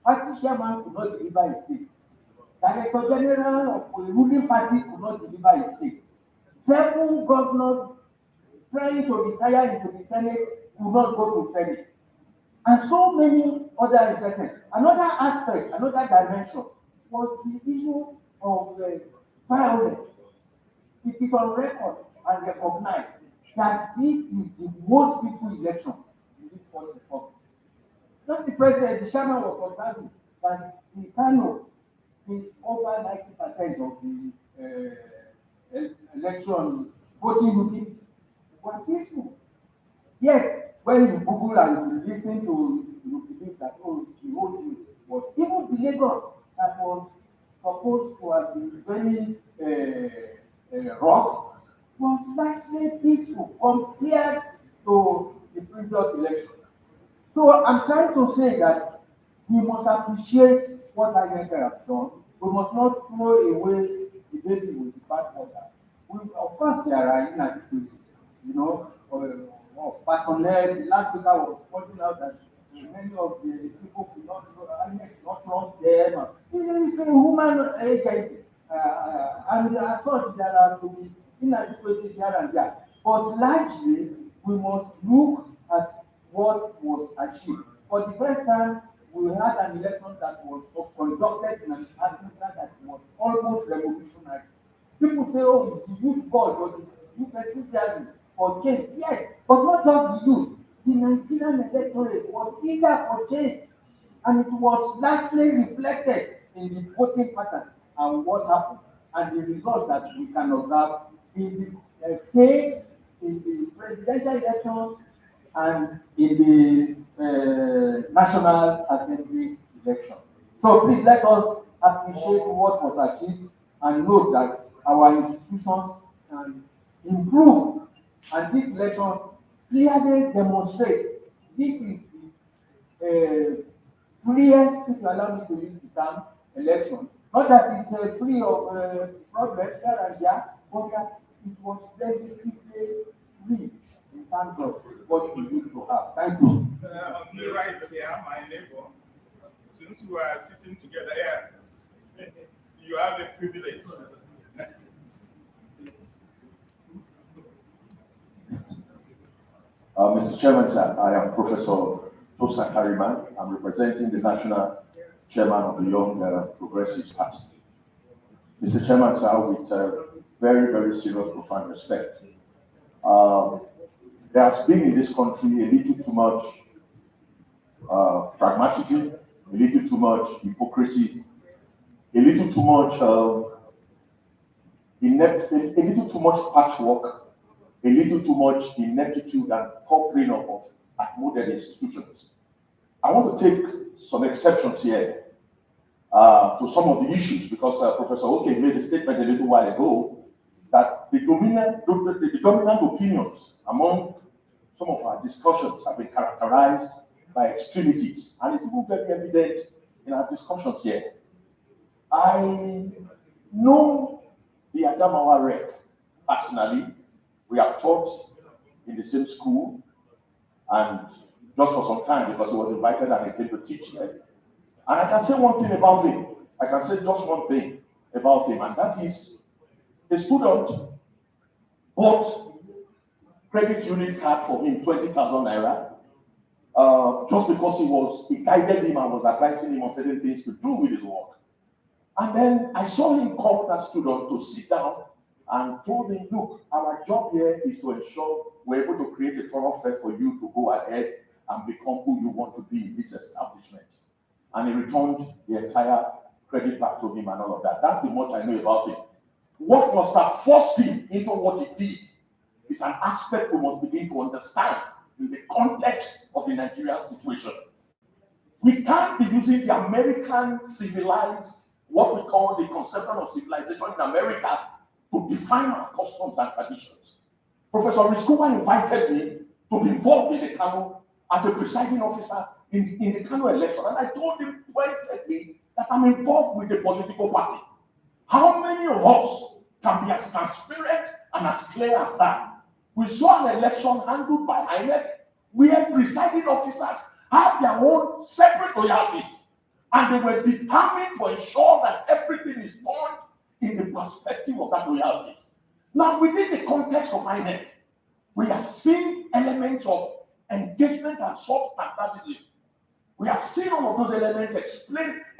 Party chairman could not deliver his state. Director general of the ruling party could not deliver his state. 7 governors trying to retire into the Senate could not go to Senate. And so many other interesting. Another aspect, another dimension was the issue of violence. It is on record and recognized that this is the most peaceful election in this fourth republic. Not the president, the chairman was observing that in Kano, over 90% of the election voting units were peaceful. Yet, when you Google and you listen to, you believe that the whole thing was even the Lagos that was supposed to have been very rough was slightly peaceful compared to the previous election. So I'm trying to say that we must appreciate what INEC has done. We must not throw away the baby with the bathwater. Of course, there are inadequacies, of personnel. The last speaker was pointing out that many of the people could not trust them. This is a human agency. And I thought there are to be inadequacies here and there. But largely, we must look at what was achieved. For the first time, we had an election that was conducted in an atmosphere that was almost revolutionary. People say, oh, the youth God or the youth enthusiasm for change. Yes, but not just the youth. The Nigerian electorate was eager for change, and it was largely reflected in the voting pattern and what happened, and the results that we can observe in the states, in the presidential elections, and in the National Assembly election. So please let us appreciate what was achieved and note that our institutions can improve. And this election clearly demonstrates this is the freest, if you allow me to use the term, election. Not that it's free of problems here and there, but that it was relatively free in terms of what we used to have. Thank you. On the right here, my neighbor, since we are sitting together here, you have the privilege. Mr. Chairman, sir, I am Professor Tosa Kariman. I'm representing the National Chairman of the Young Progressive Party. Mr. Chairman, sir, with very, very serious, profound respect. There has been in this country a little too much pragmatism, a little too much hypocrisy, a little too much a little too much patchwork, a little too much ineptitude and covering up of modern institutions. I want to take some exceptions here to some of the issues because Professor Oke made a statement a little while ago that the dominant opinions among some of our discussions have been characterized by extremities, and it's even very evident in our discussions here. I know the Adamawa Rec personally. We have taught in the same school, and just for some time because he was invited and he came to teach there. And I can say one thing about him. I can say just one thing about him, and that is a student bought credit unit card for him, 20,000 naira, just because he guided him and was advising him on certain things to do with his work. And then I saw him call that student to sit down and told him, look, our job here is to ensure we're able to create a thoroughfare for you to go ahead and become who you want to be in this establishment. And he returned the entire credit back to him and all of that. That's the much I know about him. What must have forced him into what he did is an aspect we must begin to understand in the context of the Nigerian situation. We can't be using the American civilized, what we call the conception of civilization in America, to define our customs and traditions. Professor Riskuba invited me to be involved in the Kano as a presiding officer in the Kano election, and I told him pointedly that I'm involved with the political party. How many of us can be as transparent and as clear as that? We saw an election handled by INEC where presiding officers had their own separate loyalties, and they were determined to ensure that everything is done in the perspective of that loyalties. Now, within the context of INEC, we have seen elements of engagement and substantialism. We have seen all of those elements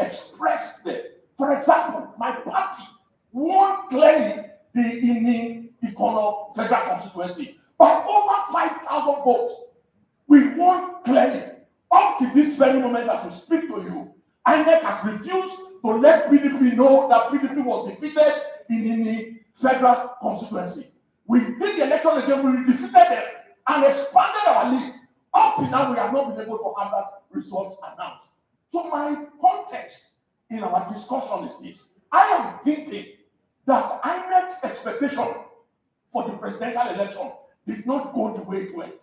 expressed there. For example, my party won clearly in the Ikono federal constituency by over 5,000 votes. We won clearly. Up to this very moment, as we speak to you, INEC has refused to let PDP know that PDP was defeated in the federal constituency. We did the election again, we defeated them and expanded our lead. Up to now, we have not been able to have that results announced. So my context in our discussion is this. I am thinking that INEC's expectation for the presidential election did not go the way it went.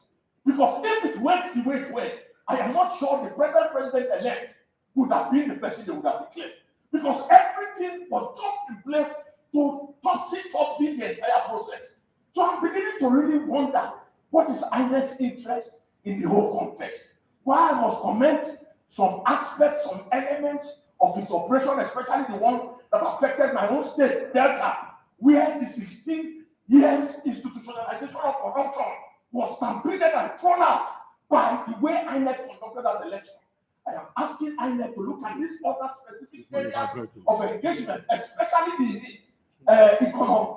Because if it went the way it went, I am not sure the present president-elect would have been the person they would have declared. Because everything was just in place to topsy-turvy the entire process. So I'm beginning to really wonder what is INEC's interest in the whole context. Why I must comment some aspects, some elements of its operation, especially the one that affected my own state, Delta, where the 16 years institutionalization of corruption was stampeded and thrown out by the way INEC conducted that election. I am asking INEC to look at these other specific areas of engagement, especially the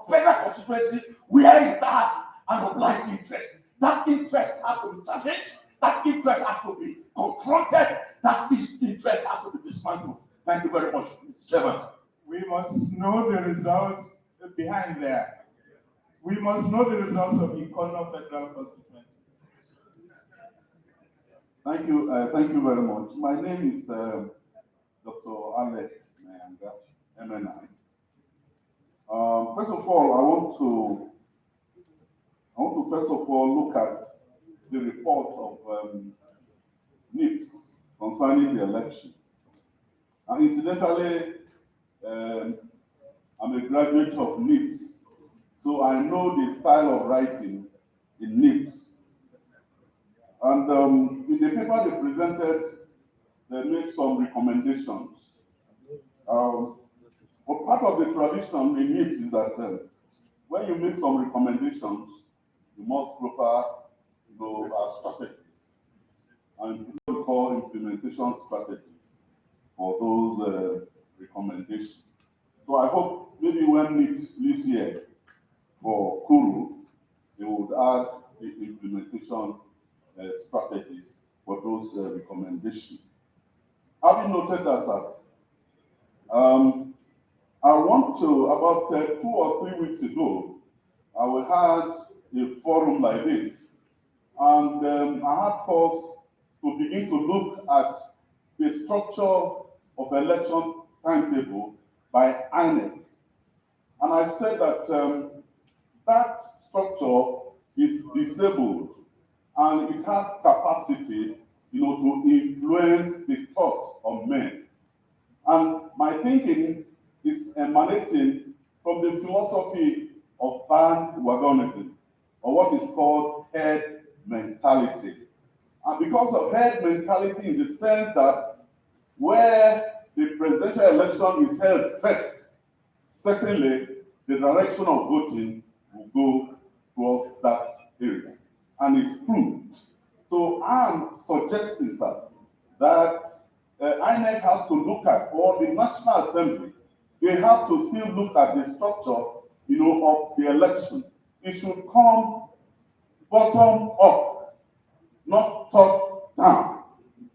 federal constituency, where it has an obliged interest. That interest has to be challenged, that interest has to be confronted, that interest has to be dismantled. Thank you very much, Mr. Chairman. We must know the results behind there. We must know the results of the Ikono federal constituency. Thank you very much. My name is Dr. Alex Nyanga, MNI. First of all, I want to first of all look at the report of NIPSS concerning the election. And incidentally, I'm a graduate of NIPSS, so I know the style of writing in NIPSS. And in the paper they presented, they made some recommendations. But part of the tradition in NIPSS is that when you make some recommendations, you must prepare strategies. And what we call implementation strategies for those recommendations. So I hope maybe when NIPSS lives here for Kuru, they would add the implementation strategies for those recommendations. Having noted that, sir, I want to, about 2 or 3 weeks ago, we had a forum like this, and I had calls to begin to look at the structure of election timetable by INEC. And I said that that structure is disabled and it has capacity, to influence the thought of men. And my thinking is emanating from the philosophy of bandwagonism, or what is called herd mentality. And because of herd mentality, in the sense that where the presidential election is held first, certainly the direction of voting will go towards that area. And it's proved. So I'm suggesting, sir, that INEC has to look at, or the National Assembly, they have to still look at the structure, of the election. It should come bottom up, not top down,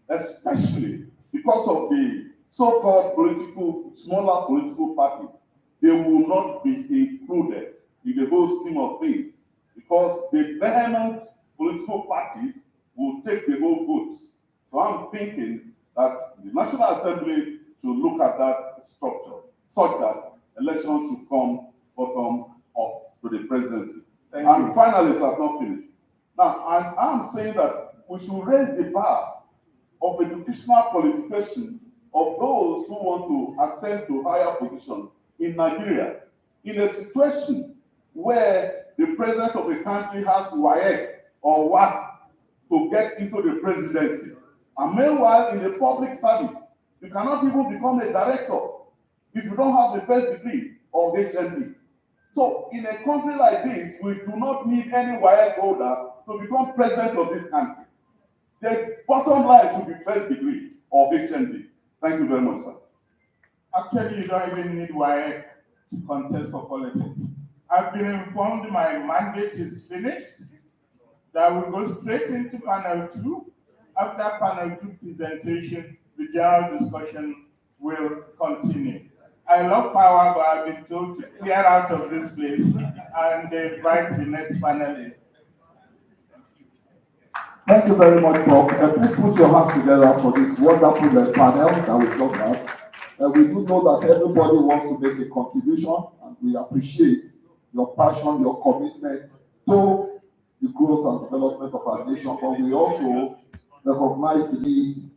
especially because of the so-called smaller political parties. They will not be included in the whole scheme of things because the vehement political parties will take the whole votes. So I'm thinking that the National Assembly should look at that structure such that elections should come bottom up to the presidency. And finally, sir, I've not finished. Now, I'm saying that we should raise the bar of educational qualification of those who want to ascend to higher position in Nigeria, in a situation where the president of the country has WAEC or WASC to get into the presidency. And meanwhile, in the public service, you cannot even become a director if you don't have the first degree of HND. So in a country like this, we do not need any WAEC holder to become president of this country. The bottom line should be first degree of HND. Thank you very much, sir. Actually, you don't even need WAEC to contest for politics. I've been informed my mandate is finished, that we'll go straight into panel 2. After panel 2 presentation, the general discussion will continue. I love power, but I've been told to clear out of this place and invite the next panelist. Thank you very much, Bob. Please put your hands together for this wonderful panel that we just had. We do know that everybody wants to make a contribution, and we appreciate your passion, your commitment to the growth and development of our nation, but we also recognize the need